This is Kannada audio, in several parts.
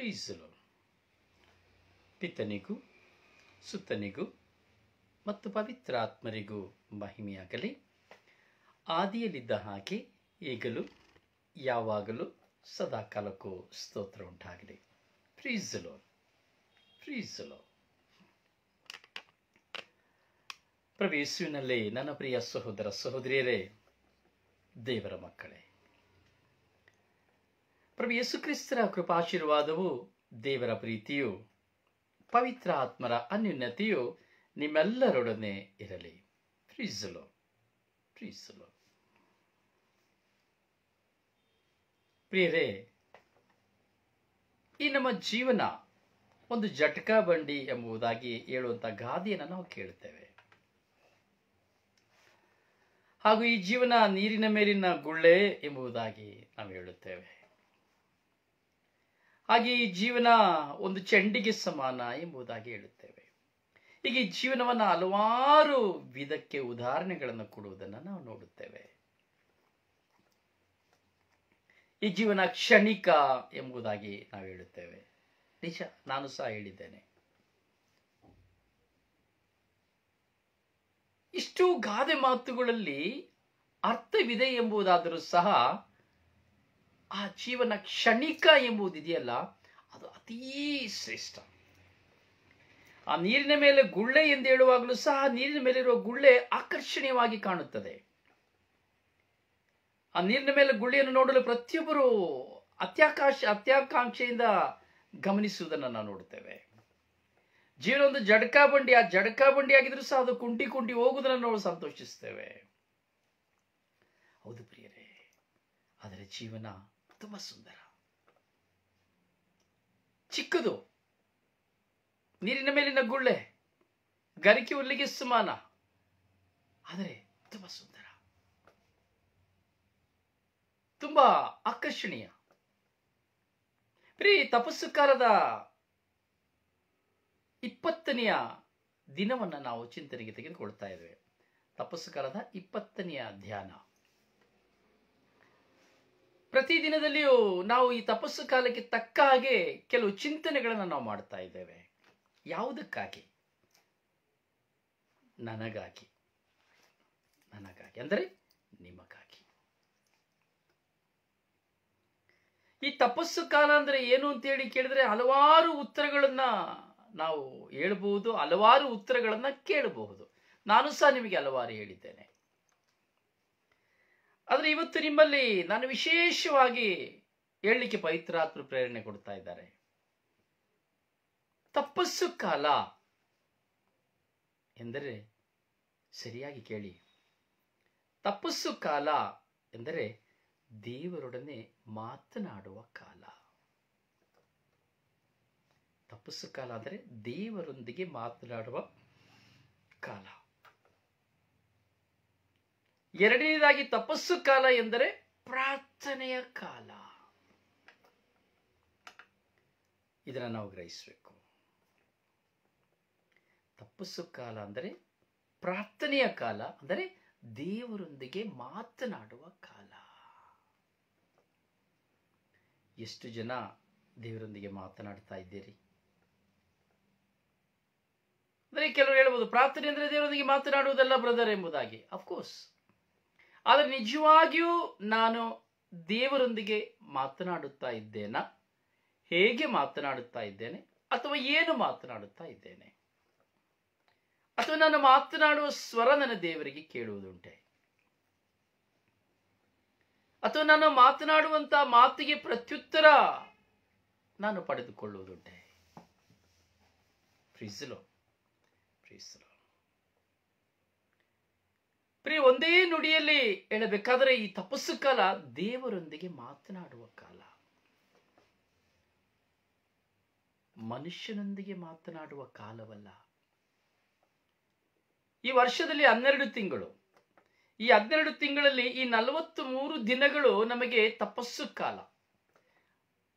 ಪ್ರೀಸಲು ಪಿತನಿಗೂ ಸುತ್ತನಿಗೂ ಮತ್ತು ಪವಿತ್ರಾತ್ಮರಿಗೂ ಮಹಿಮೆಯಾಗಲಿ. ಆದಿಯಲ್ಲಿದ್ದ ಹಾಗೆ ಈಗಲೂ ಯಾವಾಗಲೂ ಸದಾಕಾಲಕ್ಕೂ ಸ್ತೋತ್ರ ಉಂಟಾಗಲಿ. ಪ್ರೀಸಲು ಪ್ರೀಸಲು. ಪ್ರಭು ಯೇಸುವಿನಲ್ಲಿ ನನ್ನ ಪ್ರಿಯ ಸಹೋದರ ಸಹೋದರಿಯರೇ, ದೇವರ ಮಕ್ಕಳೇ, ಪ್ರಭು ಯೇಸು ಕ್ರಿಸ್ತರ ಕೃಪಾಶೀರ್ವಾದವು, ದೇವರ ಪ್ರೀತಿಯು, ಪವಿತ್ರ ಆತ್ಮರ ಅನ್ಯೋನ್ಯತೆಯು ನಿಮ್ಮೆಲ್ಲರೊಡನೆ ಇರಲಿ. ಪ್ರೀಸಲು ಪ್ರೀಸಲು. ಪ್ರಿಯರೇ, ಈ ನಮ್ಮ ಜೀವನ ಒಂದು ಜಟಕಾ ಬಂಡಿ ಎಂಬುದಾಗಿ ಹೇಳುವಂತ ಗಾದೆಯನ್ನು ನಾವು ಕೇಳುತ್ತೇವೆ. ಹಾಗೂ ಈ ಜೀವನ ನೀರಿನ ಮೇಲಿನ ಗುಳ್ಳೆ ಎಂಬುದಾಗಿ ನಾವು ಹೇಳುತ್ತೇವೆ. ಹಾಗೆ ಈ ಜೀವನ ಒಂದು ಚೆಂಡಿಗೆ ಸಮಾನ ಎಂಬುದಾಗಿ ಹೇಳುತ್ತೇವೆ. ಈಗ ಈ ಜೀವನವನ್ನು ಹಲವಾರು ವಿಧಕ್ಕೆ ಉದಾಹರಣೆಗಳನ್ನು ಕೊಡುವುದನ್ನು ನಾವು ನೋಡುತ್ತೇವೆ. ಈ ಜೀವನ ಕ್ಷಣಿಕ ಎಂಬುದಾಗಿ ನಾವು ಹೇಳುತ್ತೇವೆ. ನಿಜ, ನಾನು ಸಹ ಹೇಳಿದ್ದೇನೆ. ಇಷ್ಟು ಗಾದೆ ಮಾತುಗಳಲ್ಲಿ ಅರ್ಥವಿದೆ ಎಂಬುದಾದರೂ ಸಹ ಆ ಜೀವನ ಕ್ಷಣಿಕ ಎಂಬುದಿದೆಯಲ್ಲ, ಅದು ಅತೀ ಶ್ರೇಷ್ಠ. ಆ ನೀರಿನ ಮೇಲೆ ಗುಳ್ಳೆ ಎಂದು ಹೇಳುವಾಗಲೂ ಸಹ ನೀರಿನ ಮೇಲಿರುವ ಗುಳ್ಳೆ ಆಕರ್ಷಣೀಯವಾಗಿ ಕಾಣುತ್ತದೆ. ಆ ನೀರಿನ ಮೇಲೆ ಗುಳ್ಳೆಯನ್ನು ನೋಡಲು ಪ್ರತಿಯೊಬ್ಬರು ಅತ್ಯಾಕಾಂಕ್ಷೆಯಿಂದ ಗಮನಿಸುವುದನ್ನು ನಾವು ನೋಡುತ್ತೇವೆ. ಜೀವನ ಒಂದು ಜಡಕಾ ಬಂಡಿ, ಆ ಜಡಕಾ ಬಂಡಿ ಆಗಿದ್ರೂ ಸಹ ಅದು ಕುಂಟಿ ಕುಂಟಿ ಹೋಗುವುದನ್ನು ನಾವು ಸಂತೋಷಿಸ್ತೇವೆ. ಹೌದು ಪ್ರಿಯರೇ, ಆದರೆ ಜೀವನ ತುಂಬಾ ಸುಂದರ. ಚಿಕ್ಕದು, ನೀರಿನ ಮೇಲಿನ ಗುಳ್ಳೆ, ಗರಿಕೆ ಹುಲ್ಲಿಗೆ ಸಮಾನ, ಆದರೆ ತುಂಬಾ ಸುಂದರ, ತುಂಬಾ ಆಕರ್ಷಣೀಯ. ಪ್ರಿಯ, ತಪಸ್ಸು ಕಾಲದ 20ನೆಯ ದಿನವನ್ನು ನಾವು ಚಿಂತನೆಗೆ ತೆಗೆದುಕೊಳ್ತಾ ಇದ್ದೇವೆ. ತಪಸ್ಸು ಕಾಲದ 20ನೆಯ ಧ್ಯಾನ. ಪ್ರತಿದಿನದಲ್ಲಿಯೂ ನಾವು ಈ ತಪಸ್ಸು ಕಾಲಕ್ಕೆ ತಕ್ಕ ಹಾಗೆ ಕೆಲವು ಚಿಂತನೆಗಳನ್ನು ನಾವು ಮಾಡ್ತಾ ಇದ್ದೇವೆ. ಯಾವುದಕ್ಕಾಗಿ? ನನಗಾಗಿ, ಅಂದರೆ ನಿಮಗಾಗಿ. ಈ ತಪಸ್ಸು ಕಾಲ ಅಂದ್ರೆ ಏನು ಅಂತ ಹೇಳಿ ಕೇಳಿದ್ರೆ ಹಲವಾರು ಉತ್ತರಗಳನ್ನ ನಾವು ಹೇಳಬಹುದು, ಹಲವಾರು ಉತ್ತರಗಳನ್ನ ಕೇಳಬಹುದು. ನಾನು ಸಹ ನಿಮಗೆ ಹಲವಾರು ಹೇಳಿದ್ದೇನೆ. ಆದ್ರೆ ಇವತ್ತು ನಿಮ್ಮಲ್ಲಿ ನಾನು ವಿಶೇಷವಾಗಿ ಹೇಳಲಿಕ್ಕೆ ಪವಿತ್ರಾತ್ಮ ಪ್ರೇರಣೆ ಕೊಡ್ತಾ ಇದ್ದಾರೆ. ತಪಸ್ಸು ಕಾಲ ಎಂದರೆ, ಸರಿಯಾಗಿ ಕೇಳಿ, ತಪಸ್ಸು ಕಾಲ ಎಂದರೆ ದೇವರೊಡನೆ ಮಾತನಾಡುವ ಕಾಲ. ತಪಸ್ಸು ಕಾಲ ಅಂದರೆ ದೇವರೊಂದಿಗೆ ಮಾತನಾಡುವ ಕಾಲ. ಎರಡನೇದಾಗಿ ತಪಸ್ಸು ಕಾಲ ಎಂದರೆ ಪ್ರಾರ್ಥನೆಯ ಕಾಲ. ಇದನ್ನು ನಾವು ಗ್ರಹಿಸಬೇಕು. ತಪಸ್ಸು ಕಾಲ ಅಂದರೆ ಪ್ರಾರ್ಥನೆಯ ಕಾಲ, ಅಂದರೆ ದೇವರೊಂದಿಗೆ ಮಾತನಾಡುವ ಕಾಲ. ಎಷ್ಟು ಜನ ದೇವರೊಂದಿಗೆ ಮಾತನಾಡ್ತಾ ಇದ್ದೀರಿ? ಅಂದರೆ ಕೆಲವರು ಹೇಳ್ಬೋದು, ಪ್ರಾರ್ಥನೆ ಅಂದರೆ ದೇವರೊಂದಿಗೆ ಮಾತನಾಡುವುದಲ್ಲ ಬ್ರದರ್ ಎಂಬುದಾಗಿ. ಅಫ್ಕೋರ್ಸ್, ಆದರೆ ನಿಜವಾಗಿಯೂ ನಾನು ದೇವರೊಂದಿಗೆ ಮಾತನಾಡುತ್ತಾ ಇದ್ದೇನಾ? ಹೇಗೆ ಮಾತನಾಡುತ್ತಾ ಇದ್ದೇನೆ? ಅಥವಾ ಏನು ಮಾತನಾಡುತ್ತಾ ಇದ್ದೇನೆ? ಅಥವಾ ನಾನು ಮಾತನಾಡುವ ಸ್ವರ ನನ್ನ ದೇವರಿಗೆ ಕೇಳುವುದುಂಟೆ? ಅಥವಾ ನಾನು ಮಾತನಾಡುವಂತ ಮಾತಿಗೆ ಪ್ರತ್ಯುತ್ತರ ನಾನು ಪಡೆದುಕೊಳ್ಳುವುದುಂಟೆ? ಪ್ರೀಸಲು ಪ್ರೀಸಲು. ಪ್ರಿಯ, ಒಂದೇ ನುಡಿಯಲ್ಲಿ ಹೇಳಬೇಕಾದರೆ ಈ ತಪಸ್ಸು ಕಾಲ ದೇವರೊಂದಿಗೆ ಮಾತನಾಡುವ ಕಾಲ. ಮನುಷ್ಯನೊಂದಿಗೆ ಮಾತನಾಡುವ ಕಾಲವಲ್ಲ. ಈ ವರ್ಷದಲ್ಲಿ 12 ತಿಂಗಳು. ಈ 12 ತಿಂಗಳಲ್ಲಿ ಈ 43 ದಿನಗಳು ನಮಗೆ ತಪಸ್ಸು ಕಾಲ,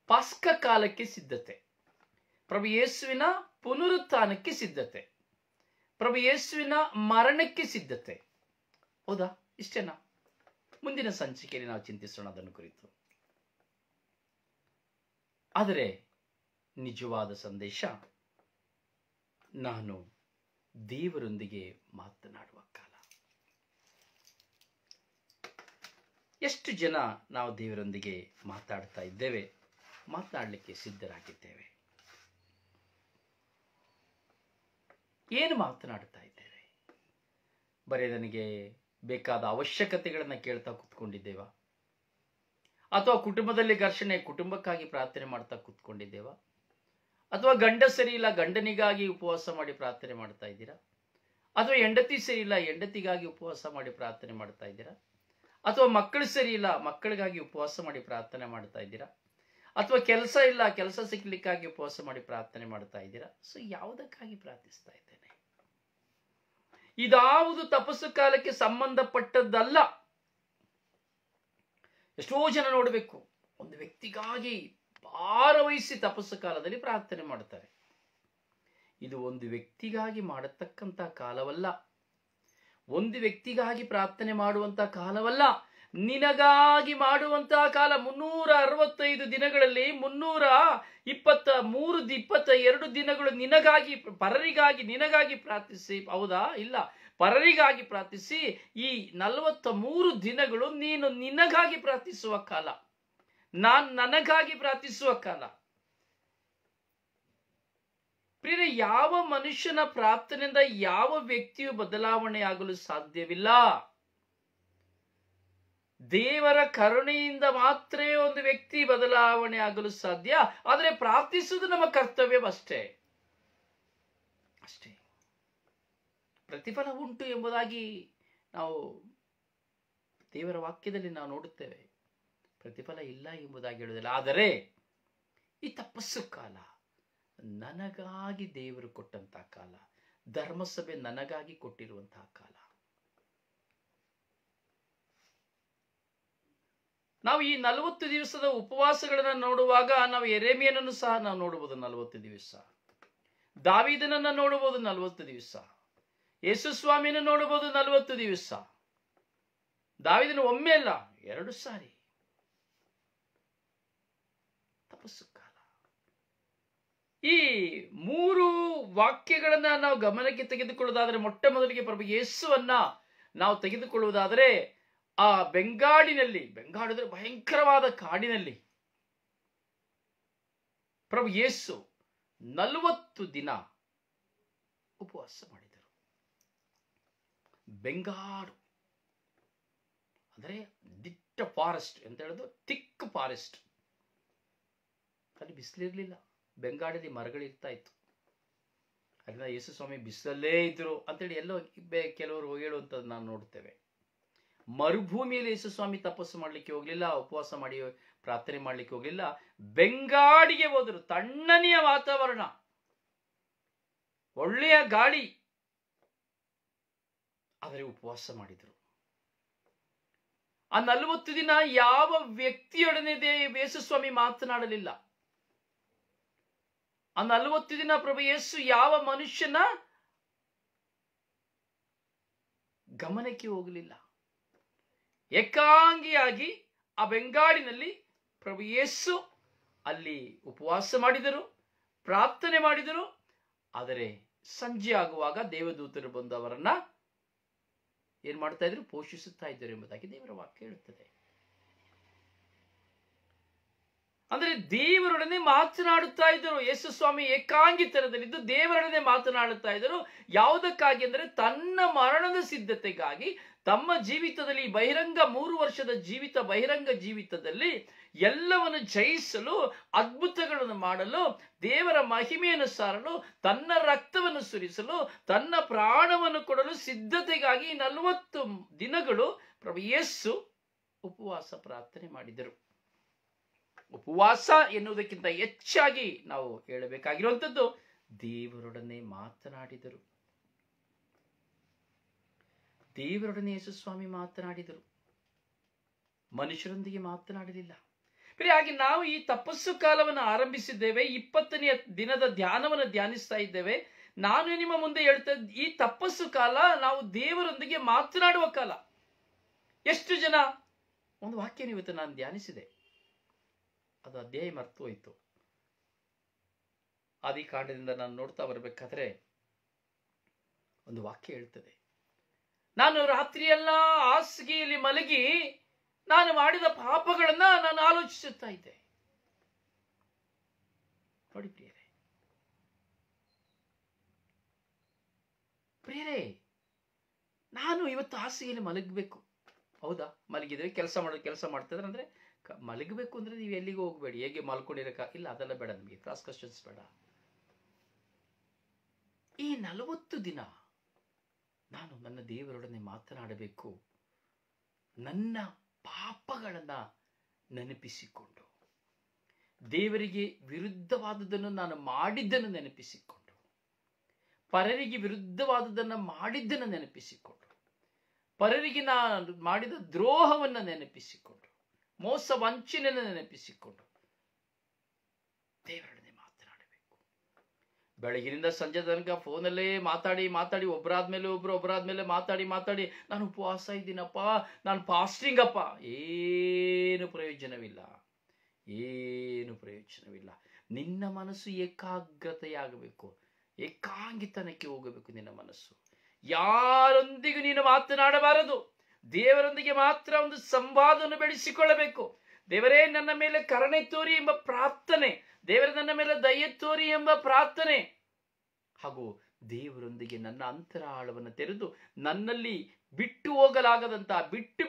ಪಾಸ್ಕ ಕಾಲಕ್ಕೆ ಸಿದ್ಧತೆ, ಪ್ರಭು ಯೇಸುವಿನ ಪುನರುತ್ಥಾನಕ್ಕೆ ಸಿದ್ಧತೆ, ಪ್ರಭು ಯೇಸುವಿನ ಮರಣಕ್ಕೆ ಸಿದ್ಧತೆ. ಹೌದಾ? ಇಷ್ಟೇನಾ? ಮುಂದಿನ ಸಂಚಿಕೆಯಲ್ಲಿ ನಾವು ಚಿಂತಿಸೋಣ ಅದನ್ನು ಕುರಿತು. ಆದರೆ ನಿಜವಾದ ಸಂದೇಶ, ನಾನು ದೇವರೊಂದಿಗೆ ಮಾತನಾಡುವ ಕಾಲ. ಎಷ್ಟು ಜನ ನಾವು ದೇವರೊಂದಿಗೆ ಮಾತಾಡ್ತಾ ಇದ್ದೇವೆ, ಮಾತನಾಡಲಿಕ್ಕೆ ಸಿದ್ಧರಾಗಿದ್ದೇವೆ? ಏನು ಮಾತನಾಡ್ತಾ ಇದ್ದೇವೆ? ಬರೀ ನನಗೆ ಬೇಕಾದ ಅವಶ್ಯಕತೆಗಳನ್ನು ಕೇಳ್ತಾ ಕೂತ್ಕೊಂಡಿದ್ದೇವಾ? ಅಥವಾ ಕುಟುಂಬದಲ್ಲಿ ಘರ್ಷಣೆ, ಕುಟುಂಬಕ್ಕಾಗಿ ಪ್ರಾರ್ಥನೆ ಮಾಡ್ತಾ ಕೂತ್ಕೊಂಡಿದ್ದೇವಾ? ಅಥವಾ ಗಂಡ ಸರಿ ಇಲ್ಲ, ಗಂಡನಿಗಾಗಿ ಉಪವಾಸ ಮಾಡಿ ಪ್ರಾರ್ಥನೆ ಮಾಡ್ತಾ ಇದ್ದೀರಾ? ಅಥವಾ ಹೆಂಡತಿ ಸರಿ ಇಲ್ಲ, ಹೆಂಡತಿಗಾಗಿ ಉಪವಾಸ ಮಾಡಿ ಪ್ರಾರ್ಥನೆ ಮಾಡ್ತಾ ಇದ್ದೀರಾ? ಅಥವಾ ಮಕ್ಕಳು ಸರಿ ಇಲ್ಲ, ಮಕ್ಕಳಿಗಾಗಿ ಉಪವಾಸ ಮಾಡಿ ಪ್ರಾರ್ಥನೆ ಮಾಡ್ತಾ ಇದ್ದೀರಾ? ಅಥವಾ ಕೆಲಸ ಇಲ್ಲ, ಕೆಲಸ ಸಿಗ್ಲಿಕ್ಕಾಗಿ ಉಪವಾಸ ಮಾಡಿ ಪ್ರಾರ್ಥನೆ ಮಾಡ್ತಾ ಇದ್ದೀರಾ? ಸೊ ಯಾವುದಕ್ಕಾಗಿ ಪ್ರಾರ್ಥಿಸ್ತಾ ಇದ್ದೇನೆ? ಇದಾವುದು ತಪಸ್ಸು ಕಾಲಕ್ಕೆ ಸಂಬಂಧಪಟ್ಟದ್ದಲ್ಲ. ಎಷ್ಟೋ ಜನ ನೋಡಬೇಕು, ಒಂದು ವ್ಯಕ್ತಿಗಾಗಿ ಭಾರವಹಿಸಿ ತಪಸ್ಸು ಕಾಲದಲ್ಲಿ ಪ್ರಾರ್ಥನೆ ಮಾಡ್ತಾರೆ. ಇದು ಒಂದು ವ್ಯಕ್ತಿಗಾಗಿ ಮಾಡತಕ್ಕಂತ ಕಾಲವಲ್ಲ, ಒಂದು ವ್ಯಕ್ತಿಗಾಗಿ ಪ್ರಾರ್ಥನೆ ಮಾಡುವಂತ ಕಾಲವಲ್ಲ, ನಿನಗಾಗಿ ಮಾಡುವಂತಹ ಕಾಲ. 365 ದಿನಗಳಲ್ಲಿ 322 ದಿನಗಳು ನಿನಗಾಗಿ, ಪರರಿಗಾಗಿ, ನಿನಗಾಗಿ ಪ್ರಾರ್ಥಿಸಿ. ಹೌದಾ? ಇಲ್ಲ, ಪರರಿಗಾಗಿ ಪ್ರಾರ್ಥಿಸಿ. ಈ 43 ದಿನಗಳು ನೀನು ನಿನಗಾಗಿ ಪ್ರಾರ್ಥಿಸುವ ಕಾಲ, ನಾನು ನನಗಾಗಿ ಪ್ರಾರ್ಥಿಸುವ ಕಾಲ. ಪ್ರಿಯರೇ, ಯಾವ ಮನುಷ್ಯನ ಪ್ರಾರ್ಥನೆಯಿಂದ ಯಾವ ವ್ಯಕ್ತಿಯು ಬದಲಾವಣೆ ಆಗಲು ಸಾಧ್ಯವಿಲ್ಲ. ದೇವರ ಕರುಣೆಯಿಂದ ಮಾತ್ರ ಒಂದು ವ್ಯಕ್ತಿ ಬದಲಾವಣೆ ಆಗಲು ಸಾಧ್ಯ. ಆದರೆ ಪ್ರಾರ್ಥಿಸುವುದು ನಮ್ಮ ಕರ್ತವ್ಯವಷ್ಟೇ, ಅಷ್ಟೇ. ಪ್ರತಿಫಲ ಉಂಟು ಎಂಬುದಾಗಿ ನಾವು ದೇವರ ವಾಕ್ಯದಲ್ಲಿ ನಾವು ನೋಡುತ್ತೇವೆ. ಪ್ರತಿಫಲ ಇಲ್ಲ ಎಂಬುದಾಗಿ ಹೇಳುವುದಿಲ್ಲ. ಆದರೆ ಈ ತಪಸ್ಸು ಕಾಲ ನನಗಾಗಿ ದೇವರು ಕೊಟ್ಟಂತಹ ಕಾಲ, ಧರ್ಮಸಭೆ ನನಗಾಗಿ ಕೊಟ್ಟಿರುವಂತಹ ಕಾಲ. ನಾವು ಈ 40 ದಿವಸದ ಉಪವಾಸಗಳನ್ನು ನೋಡುವಾಗ ನಾವು ಯೆರೆಮೀಯನನ್ನು ಸಹ ನಾವು ನೋಡಬಹುದು 40 ದಿವಸ, ದಾವೀದನನ್ನು ನೋಡಬಹುದು 40 ದಿವಸ, ಯೇಸು ಸ್ವಾಮಿಯನ್ನು ನೋಡಬಹುದು 40 ದಿವಸ. ದಾವೀದನು ಒಮ್ಮೆ ಅಲ್ಲ, 2 ಸಾರಿ ತಪಸ್ಸು ಕಾಲ. ಈ 3 ವಾಕ್ಯಗಳನ್ನ ನಾವು ಗಮನಕ್ಕೆ ತೆಗೆದುಕೊಳ್ಳುವುದಾದರೆ, ಮೊಟ್ಟ ಮೊದಲಿಗೆ ಪ್ರಭು ಯೇಸುವನ್ನ ನಾವು ತೆಗೆದುಕೊಳ್ಳುವುದಾದರೆ, ಆ ಬೆಂಗಾಡಿದ್ರೆ ಭಯಂಕರವಾದ ಕಾಡಿನಲ್ಲಿ ಪ್ರಭು ಯೇಸು 40 ದಿನ ಉಪವಾಸ ಮಾಡಿದರು. ಬೆಂಗಾಡು ಅಂದ್ರೆ ದಿಟ್ಟ ಫಾರೆಸ್ಟ್ ಅಂತ ಹೇಳೋದು, ಥಿಕ್ ಫಾರೆಸ್ಟ್. ಅಲ್ಲಿ ಬಿಸಿಲಿರ್ಲಿಲ್ಲ, ಬೆಂಗಾಡಲ್ಲಿ ಮರಗಳಿರ್ತಾ ಇತ್ತು. ಅದರಿಂದ ಯೇಸು ಸ್ವಾಮಿ ಬಿಸಿಲಲ್ಲೇ ಇದ್ರು ಅಂತೇಳಿ ಎಲ್ಲೋ ಕೆಲವರು ಹೇಳುವಂಥದ್ದು ನಾವು ನೋಡ್ತೇವೆ. ಮರುಭೂಮಿಯಲ್ಲಿ ಯೇಸು ಸ್ವಾಮಿ ತಪಸ್ಸು ಮಾಡಲಿಕ್ಕೆ ಹೋಗ್ಲಿಲ್ಲ, ಉಪವಾಸ ಮಾಡಿ ಪ್ರಾರ್ಥನೆ ಮಾಡಲಿಕ್ಕೆ ಹೋಗ್ಲಿಲ್ಲ. ಬೆಂಗಾಡಿಗೆ ಹೋದರು. ತಣ್ಣನೆಯ ವಾತಾವರಣ, ಒಳ್ಳೆಯ ಗಾಳಿ, ಆದರೆ ಉಪವಾಸ ಮಾಡಿದರು. ಆ 40 ದಿನ ಯಾವ ವ್ಯಕ್ತಿಯೊಡನೆ ಯೇಸು ಸ್ವಾಮಿ ಮಾತನಾಡಲಿಲ್ಲ. ಆ 40 ದಿನ ಪ್ರಭು ಯೇಸು ಯಾವ ಮನುಷ್ಯನ ಗಮನಕ್ಕೆ ಹೋಗಲಿಲ್ಲ. ಏಕಾಂಗಿಯಾಗಿ ಆ ಬೆಂಗಾಡಿನಲ್ಲಿ ಪ್ರಭು ಯೇಸು ಅಲ್ಲಿ ಉಪವಾಸ ಮಾಡಿದರು, ಪ್ರಾರ್ಥನೆ ಮಾಡಿದರು. ಆದರೆ ಸಂಜೆ ಆಗುವಾಗ ದೇವದೂತರು ಬಂದು ಅವರನ್ನ ಏನ್ ಮಾಡ್ತಾ ಇದ್ರು? ಪೋಷಿಸುತ್ತಾ ಇದ್ದರು ಎಂಬುದಾಗಿ ದೇವರ ವಾಕ್ಯ ಹೇಳುತ್ತದೆ. ಅಂದ್ರೆ ದೇವರೊಡನೆ ಮಾತನಾಡುತ್ತಾ ಇದ್ದರು. ಯೇಸು ಸ್ವಾಮಿ ಏಕಾಂಗಿತನದಲ್ಲಿದ್ದು ದೇವರೊಡನೆ ಮಾತನಾಡುತ್ತಾ ಇದ್ದರು. ಯಾವುದಕ್ಕಾಗಿ ಅಂದರೆ ತನ್ನ ಮರಣದ ಸಿದ್ಧತೆಗಾಗಿ, ತಮ್ಮ ಜೀವಿತದಲ್ಲಿ ಬಹಿರಂಗ 3 ವರ್ಷದ ಬಹಿರಂಗ ಜೀವಿತದಲ್ಲಿ ಎಲ್ಲವನ್ನು ಜಯಿಸಲು, ಅದ್ಭುತಗಳನ್ನು ಮಾಡಲು, ದೇವರ ಮಹಿಮೆಯನ್ನು ಸಾರಲು, ತನ್ನ ರಕ್ತವನ್ನು ಸುರಿಸಲು, ತನ್ನ ಪ್ರಾಣವನ್ನು ಕೊಡಲು ಸಿದ್ಧತೆಗಾಗಿ 40 ದಿನಗಳು ಪ್ರಭು ಯೇಸು ಉಪವಾಸ ಪ್ರಾರ್ಥನೆ ಮಾಡಿದರು. ಉಪವಾಸ ಎನ್ನುವುದಕ್ಕಿಂತ ಹೆಚ್ಚಾಗಿ ನಾವು ಹೇಳಬೇಕಾಗಿರುವಂಥದ್ದು, ದೇವರೊಡನೆ ಮಾತನಾಡಿದರು. ದೇವರೊಡನೆ ಯೇಸು ಸ್ವಾಮಿ ಮಾತನಾಡಿದರು, ಮನುಷ್ಯರೊಂದಿಗೆ ಮಾತನಾಡಲಿಲ್ಲ. ಹಾಗೆ ನಾವು ಈ ತಪಸ್ಸು ಕಾಲವನ್ನು ಆರಂಭಿಸಿದ್ದೇವೆ. 20ನೇ ದಿನದ ಧ್ಯಾನವನ್ನು ಧ್ಯಾನಿಸ್ತಾ ಇದ್ದೇವೆ. ನಾನು ನಿಮ್ಮ ಮುಂದೆ ಹೇಳ್ತಾ ಈ ತಪಸ್ಸು ಕಾಲ ನಾವು ದೇವರೊಂದಿಗೆ ಮಾತನಾಡುವ ಕಾಲ. ಎಷ್ಟು ಜನ, ಒಂದು ವಾಕ್ಯ ಇವತ್ತು ನಾನು ಧ್ಯಾನಿಸಿದೆ, ಅದು ಅಧ್ಯಾಯ ಮರ್ತು ಹೋಯಿತು. ಆದಿಕಾಂಡದಿಂದ ನಾನು ನೋಡ್ತಾ ಬರಬೇಕಾದ್ರೆ ಒಂದು ವಾಕ್ಯ ಹೇಳ್ತದೆ, ನಾನು ರಾತ್ರಿಯೆಲ್ಲ ಹಾಸಿಗೆಯಲ್ಲಿ ಮಲಗಿ ನಾನು ಮಾಡಿದ ಪಾಪಗಳನ್ನ ನಾನು ಆಲೋಚಿಸುತ್ತಾ ಇದ್ದೆ. ನೋಡಿ ಪ್ರಿಯರೇ, ನಾನು ಇವತ್ತು ಹಾಸಿಗೆಯಲ್ಲಿ ಮಲಗಬೇಕು. ಹೌದಾ? ಮಲಗಿದ್ರೆ ಕೆಲಸ ಮಾಡ್ತಿದ್ರೆ ಅಂದ್ರೆ ಮಲಗಬೇಕು ಅಂದ್ರೆ ನೀವು ಎಲ್ಲಿಗೂ ಹೋಗ್ಬೇಡಿ, ಹೇಗೆ ಮಲ್ಕೊಂಡಿರಕ ಇಲ್ಲ, ಅದೆಲ್ಲ ಬೇಡ, ನಮಗೆ ಕ್ರಾಸ್ ಕ್ವಶನ್ಸ್ ಬೇಡ. ಈ 40 ದಿನ ನಾನು ನನ್ನ ದೇವರೊಡನೆ ಮಾತನಾಡಬೇಕು. ನನ್ನ ಪಾಪಗಳನ್ನ ನೆನಪಿಸಿಕೊಂಡು, ದೇವರಿಗೆ ವಿರುದ್ಧವಾದುದನ್ನು ನಾನು ಮಾಡಿದ್ದನ್ನು ನೆನಪಿಸಿಕೊಂಡು, ಪರರಿಗೆ ವಿರುದ್ಧವಾದುದನ್ನು ಮಾಡಿದ್ದನ್ನು ನೆನಪಿಸಿಕೊಂಡು, ಪರರಿಗೆ ನಾನು ಮಾಡಿದ ದ್ರೋಹವನ್ನು ನೆನಪಿಸಿಕೊಂಡು, ಮೋಸ ವಂಚನೆಯನ್ನು ನೆನಪಿಸಿಕೊಂಡು ದೇವರೊಡನೆ ಮಾತನಾಡಬೇಕು. ಬೆಳಗಿನಿಂದ ಸಂಜೆ ತನಕ ಫೋನಲ್ಲೇ ಮಾತಾಡಿ ಒಬ್ಬರಾದ್ಮೇಲೆ ಮಾತಾಡಿ ನಾನು ಉಪವಾಸ ಇದ್ದೀನಪ್ಪ, ನಾನು ಫಾಸ್ಟಿಂಗ್ ಅಪ್ಪ, ಏನು ಪ್ರಯೋಜನವಿಲ್ಲ. ನಿನ್ನ ಮನಸ್ಸು ಏಕಾಗ್ರತೆಯಾಗಬೇಕು, ಏಕಾಂಗಿತನಕ್ಕೆ ಹೋಗಬೇಕು. ನಿನ್ನ ಮನಸ್ಸು ಯಾರೊಂದಿಗೂ ನೀನು ಮಾತನಾಡಬಾರದು. ದೇವರೊಂದಿಗೆ ಮಾತ್ರ ಒಂದು ಸಂವಾದವನ್ನು ಬೆಳೆಸಿಕೊಳ್ಳಬೇಕು. ದೇವರೇ ನನ್ನ ಮೇಲೆ ಕರುಣೆ ತೋರಿ ಎಂಬ ಪ್ರಾರ್ಥನೆ, ದೇವರ ನನ್ನ ಮೇಲೆ ದಯೆ ತೋರಿ ಎಂಬ ಪ್ರಾರ್ಥನೆ, ಹಾಗೂ ದೇವರೊಂದಿಗೆ ನನ್ನ ಅಂತರಾಳವನ್ನು ತೆರೆದು ನನ್ನಲ್ಲಿ ಬಿಟ್ಟು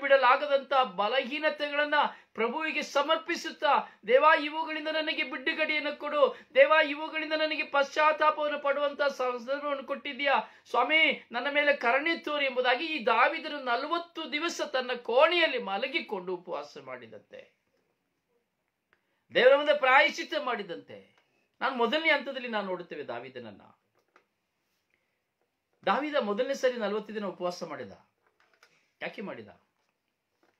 ಬಿಡಲಾಗದಂತ ಬಲಹೀನತೆಗಳನ್ನ ಪ್ರಭುವಿಗೆ ಸಮರ್ಪಿಸುತ್ತಾ, ದೇವಾ ಇವುಗಳಿಂದ ನನಗೆ ಬಿಡುಗಡೆಯನ್ನು ಕೊಡು, ದೇವಾ ಇವುಗಳಿಂದ ನನಗೆ ಪಶ್ಚಾತ್ತಾಪವನ್ನು ಪಡುವಂತ ಸಂದರ್ಭವನ್ನು ಕೊಟ್ಟಿದ್ದೀಯಾ ಸ್ವಾಮಿ, ನನ್ನ ಮೇಲೆ ಕರುಣೆ ತೋರಿ ಎಂಬುದಾಗಿ ಈ ದಾವೀದನು 40 ದಿವಸ ತನ್ನ ಕೋಣೆಯಲ್ಲಿ ಮಲಗಿಕೊಂಡು ಉಪವಾಸ ಮಾಡಿದಂತೆ, ದೇವರ ಮುಂದೆ ಪ್ರಾಯಶ್ಚಿತ್ತ ಮಾಡಿದಂತೆ. ಮೊದಲನೇ ಹಂತದಲ್ಲಿ ನಾವು ನೋಡುತ್ತೇವೆ ದಾವೀದ ಮೊದಲನೇ ಸರಿ 40 ದಿನ ಉಪವಾಸ ಮಾಡಿದ. ಯಾಕೆ ಮಾಡಿದ?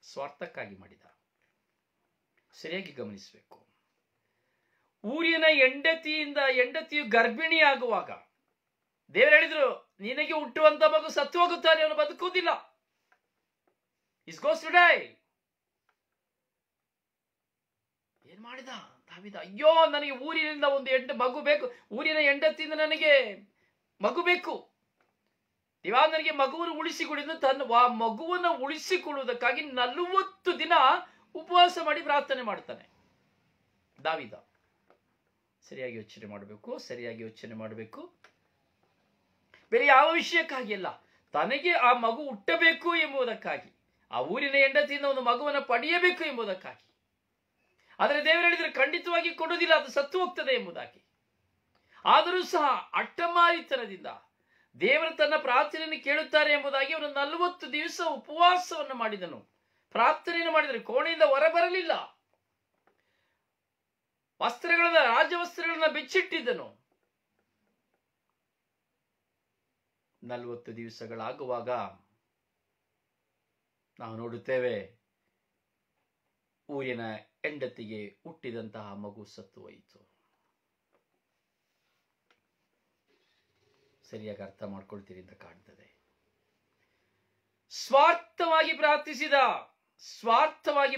ಸ್ವಾರ್ಥಕ್ಕಾಗಿ ಮಾಡಿದ. ಸರಿಯಾಗಿ ಗಮನಿಸಬೇಕು. ಊರಿನ ಹೆಂಡತಿಯು ಗರ್ಭಿಣಿಯಾಗುವಾಗ ದೇವರು ಹೇಳಿದ್ರು, ನಿನಗೆ ಹುಟ್ಟುವಂತ ಮಗು ಸತ್ತು ಹೋಗುತ್ತಾನೆ, ಅವನು ಬದುಕುವುದಿಲ್ಲ. Is goes to die. ಏನ್ ಮಾಡಿದ ದಾವೀದ? ಅಯ್ಯೋ, ನನಗೆ ಊರಿನಿಂದ ಒಂದು ಮಗು ಬೇಕು, ಊರಿನ ಹೆಂಡತಿಯಿಂದ ನನಗೆ ಮಗು ಬೇಕು, ಇವಾಗ ನನಗೆ ಮಗುವನ್ನು ಉಳಿಸಿಕೊಳ್ಳಿ. ತನ್ನ ಮಗುವನ್ನು ಉಳಿಸಿಕೊಳ್ಳುವುದಕ್ಕಾಗಿ 40 ದಿನ ಉಪವಾಸ ಮಾಡಿ ಪ್ರಾರ್ಥನೆ ಮಾಡ್ತಾನೆ ದಾವೀದ. ಸರಿಯಾಗಿ ಯೋಚನೆ ಮಾಡಬೇಕು. ಬೇರೆ ಯಾವ ವಿಷಯಕ್ಕಾಗಿ ಅಲ್ಲ, ತನಗೆ ಆ ಮಗು ಹುಟ್ಟಬೇಕು ಎಂಬುದಕ್ಕಾಗಿ, ಆ ಊರಿನ ಹೆಂಡತಿಯಿಂದ ಒಂದು ಮಗುವನ್ನು ಪಡೆಯಬೇಕು ಎಂಬುದಕ್ಕಾಗಿ. ಆದರೆ ದೇವರು ಹೇಳಿದ್ರೆ ಖಂಡಿತವಾಗಿ ಕೊಡುವುದಿಲ್ಲ, ಅದು ಸತ್ತು ಹೋಗ್ತದೆ ಎಂಬುದಾಗಿ. ಆದರೂ ಸಹ ಅಟ್ಟಮಾರಿತನದಿಂದ ದೇವರು ತನ್ನ ಪ್ರಾರ್ಥನೆಯನ್ನು ಕೇಳುತ್ತಾರೆ ಎಂಬುದಾಗಿ ಅವನು 40 ದಿವಸ ಉಪವಾಸವನ್ನು ಮಾಡಿದನು, ಪ್ರಾರ್ಥನೆಯನ್ನು ಮಾಡಿದರೆ ಕೋಣೆಯಿಂದ ಹೊರಬರಲಿಲ್ಲ. ರಾಜವಸ್ತ್ರಗಳನ್ನ ಬೆಚ್ಚಿಟ್ಟಿದ್ದನು. 40 ದಿವಸಗಳಾಗುವಾಗ ನಾವು ನೋಡುತ್ತೇವೆ, ಊರಿನ ಹೆಂಡತಿಗೆ ಹುಟ್ಟಿದಂತಹ ಮಗು ಸತ್ತು ಹೋಯಿತು. ಸರಿಯಾಗಿ ಅರ್ಥ ಮಾಡ್ಕೊಳ್ತೀರಿ ಅಂತ ಕಾಣ್ತದೆ. ಸ್ವಾರ್ಥವಾಗಿ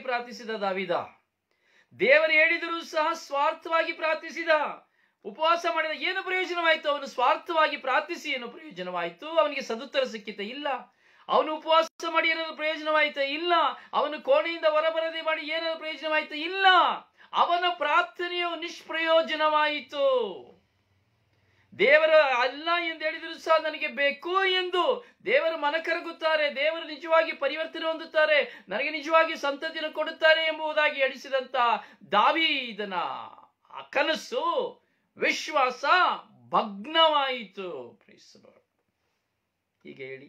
ಪ್ರಾರ್ಥಿಸಿದ ದಾವೀದ, ದೇವರು ಹೇಳಿದರೂ ಸಹ ಸ್ವಾರ್ಥವಾಗಿ ಪ್ರಾರ್ಥಿಸಿದ. ಉಪವಾಸ ಮಾಡಿದ, ಏನು ಪ್ರಯೋಜನವಾಯಿತು? ಅವನು ಸ್ವಾರ್ಥವಾಗಿ ಪ್ರಾರ್ಥಿಸಿ ಏನು ಪ್ರಯೋಜನವಾಯಿತು? ಅವನಿಗೆ ಸದುತ್ತರ ಸಿಕ್ಕಿತ? ಇಲ್ಲ. ಅವನು ಉಪವಾಸ ಮಾಡಿ ಏನಾದ್ರು ಪ್ರಯೋಜನವಾಯಿತ? ಇಲ್ಲ. ಅವನು ಕೋಣೆಯಿಂದ ಹೊರಬರದೆ ಮಾಡಿ ಏನಾದ್ರು ಪ್ರಯೋಜನವಾಯಿತ? ಇಲ್ಲ. ಅವನ ಪ್ರಾರ್ಥನೆಯು ನಿಷ್ಪ್ರಯೋಜನವಾಯಿತು. ದೇವರ ಅಲ್ಲ ಎಂದು ಹೇಳಿದರೂ ಸಹ ನನಗೆ ಬೇಕು ಎಂದು ದೇವರು ಮನಕರಗುತ್ತಾರೆ, ದೇವರು ನಿಜವಾಗಿ ಪರಿವರ್ತನೆ ಹೊಂದುತ್ತಾರೆ, ನನಗೆ ನಿಜವಾಗಿ ಸಂತತಿಯನ್ನು ಕೊಡುತ್ತಾರೆ ಎಂಬುದಾಗಿ ಎಣಿಸಿದಂತ ದಾವೀದನ ಆ ಕನಸು, ವಿಶ್ವಾಸ ಭಗ್ನವಾಯಿತು. ಹೀಗೆ ಹೇಳಿ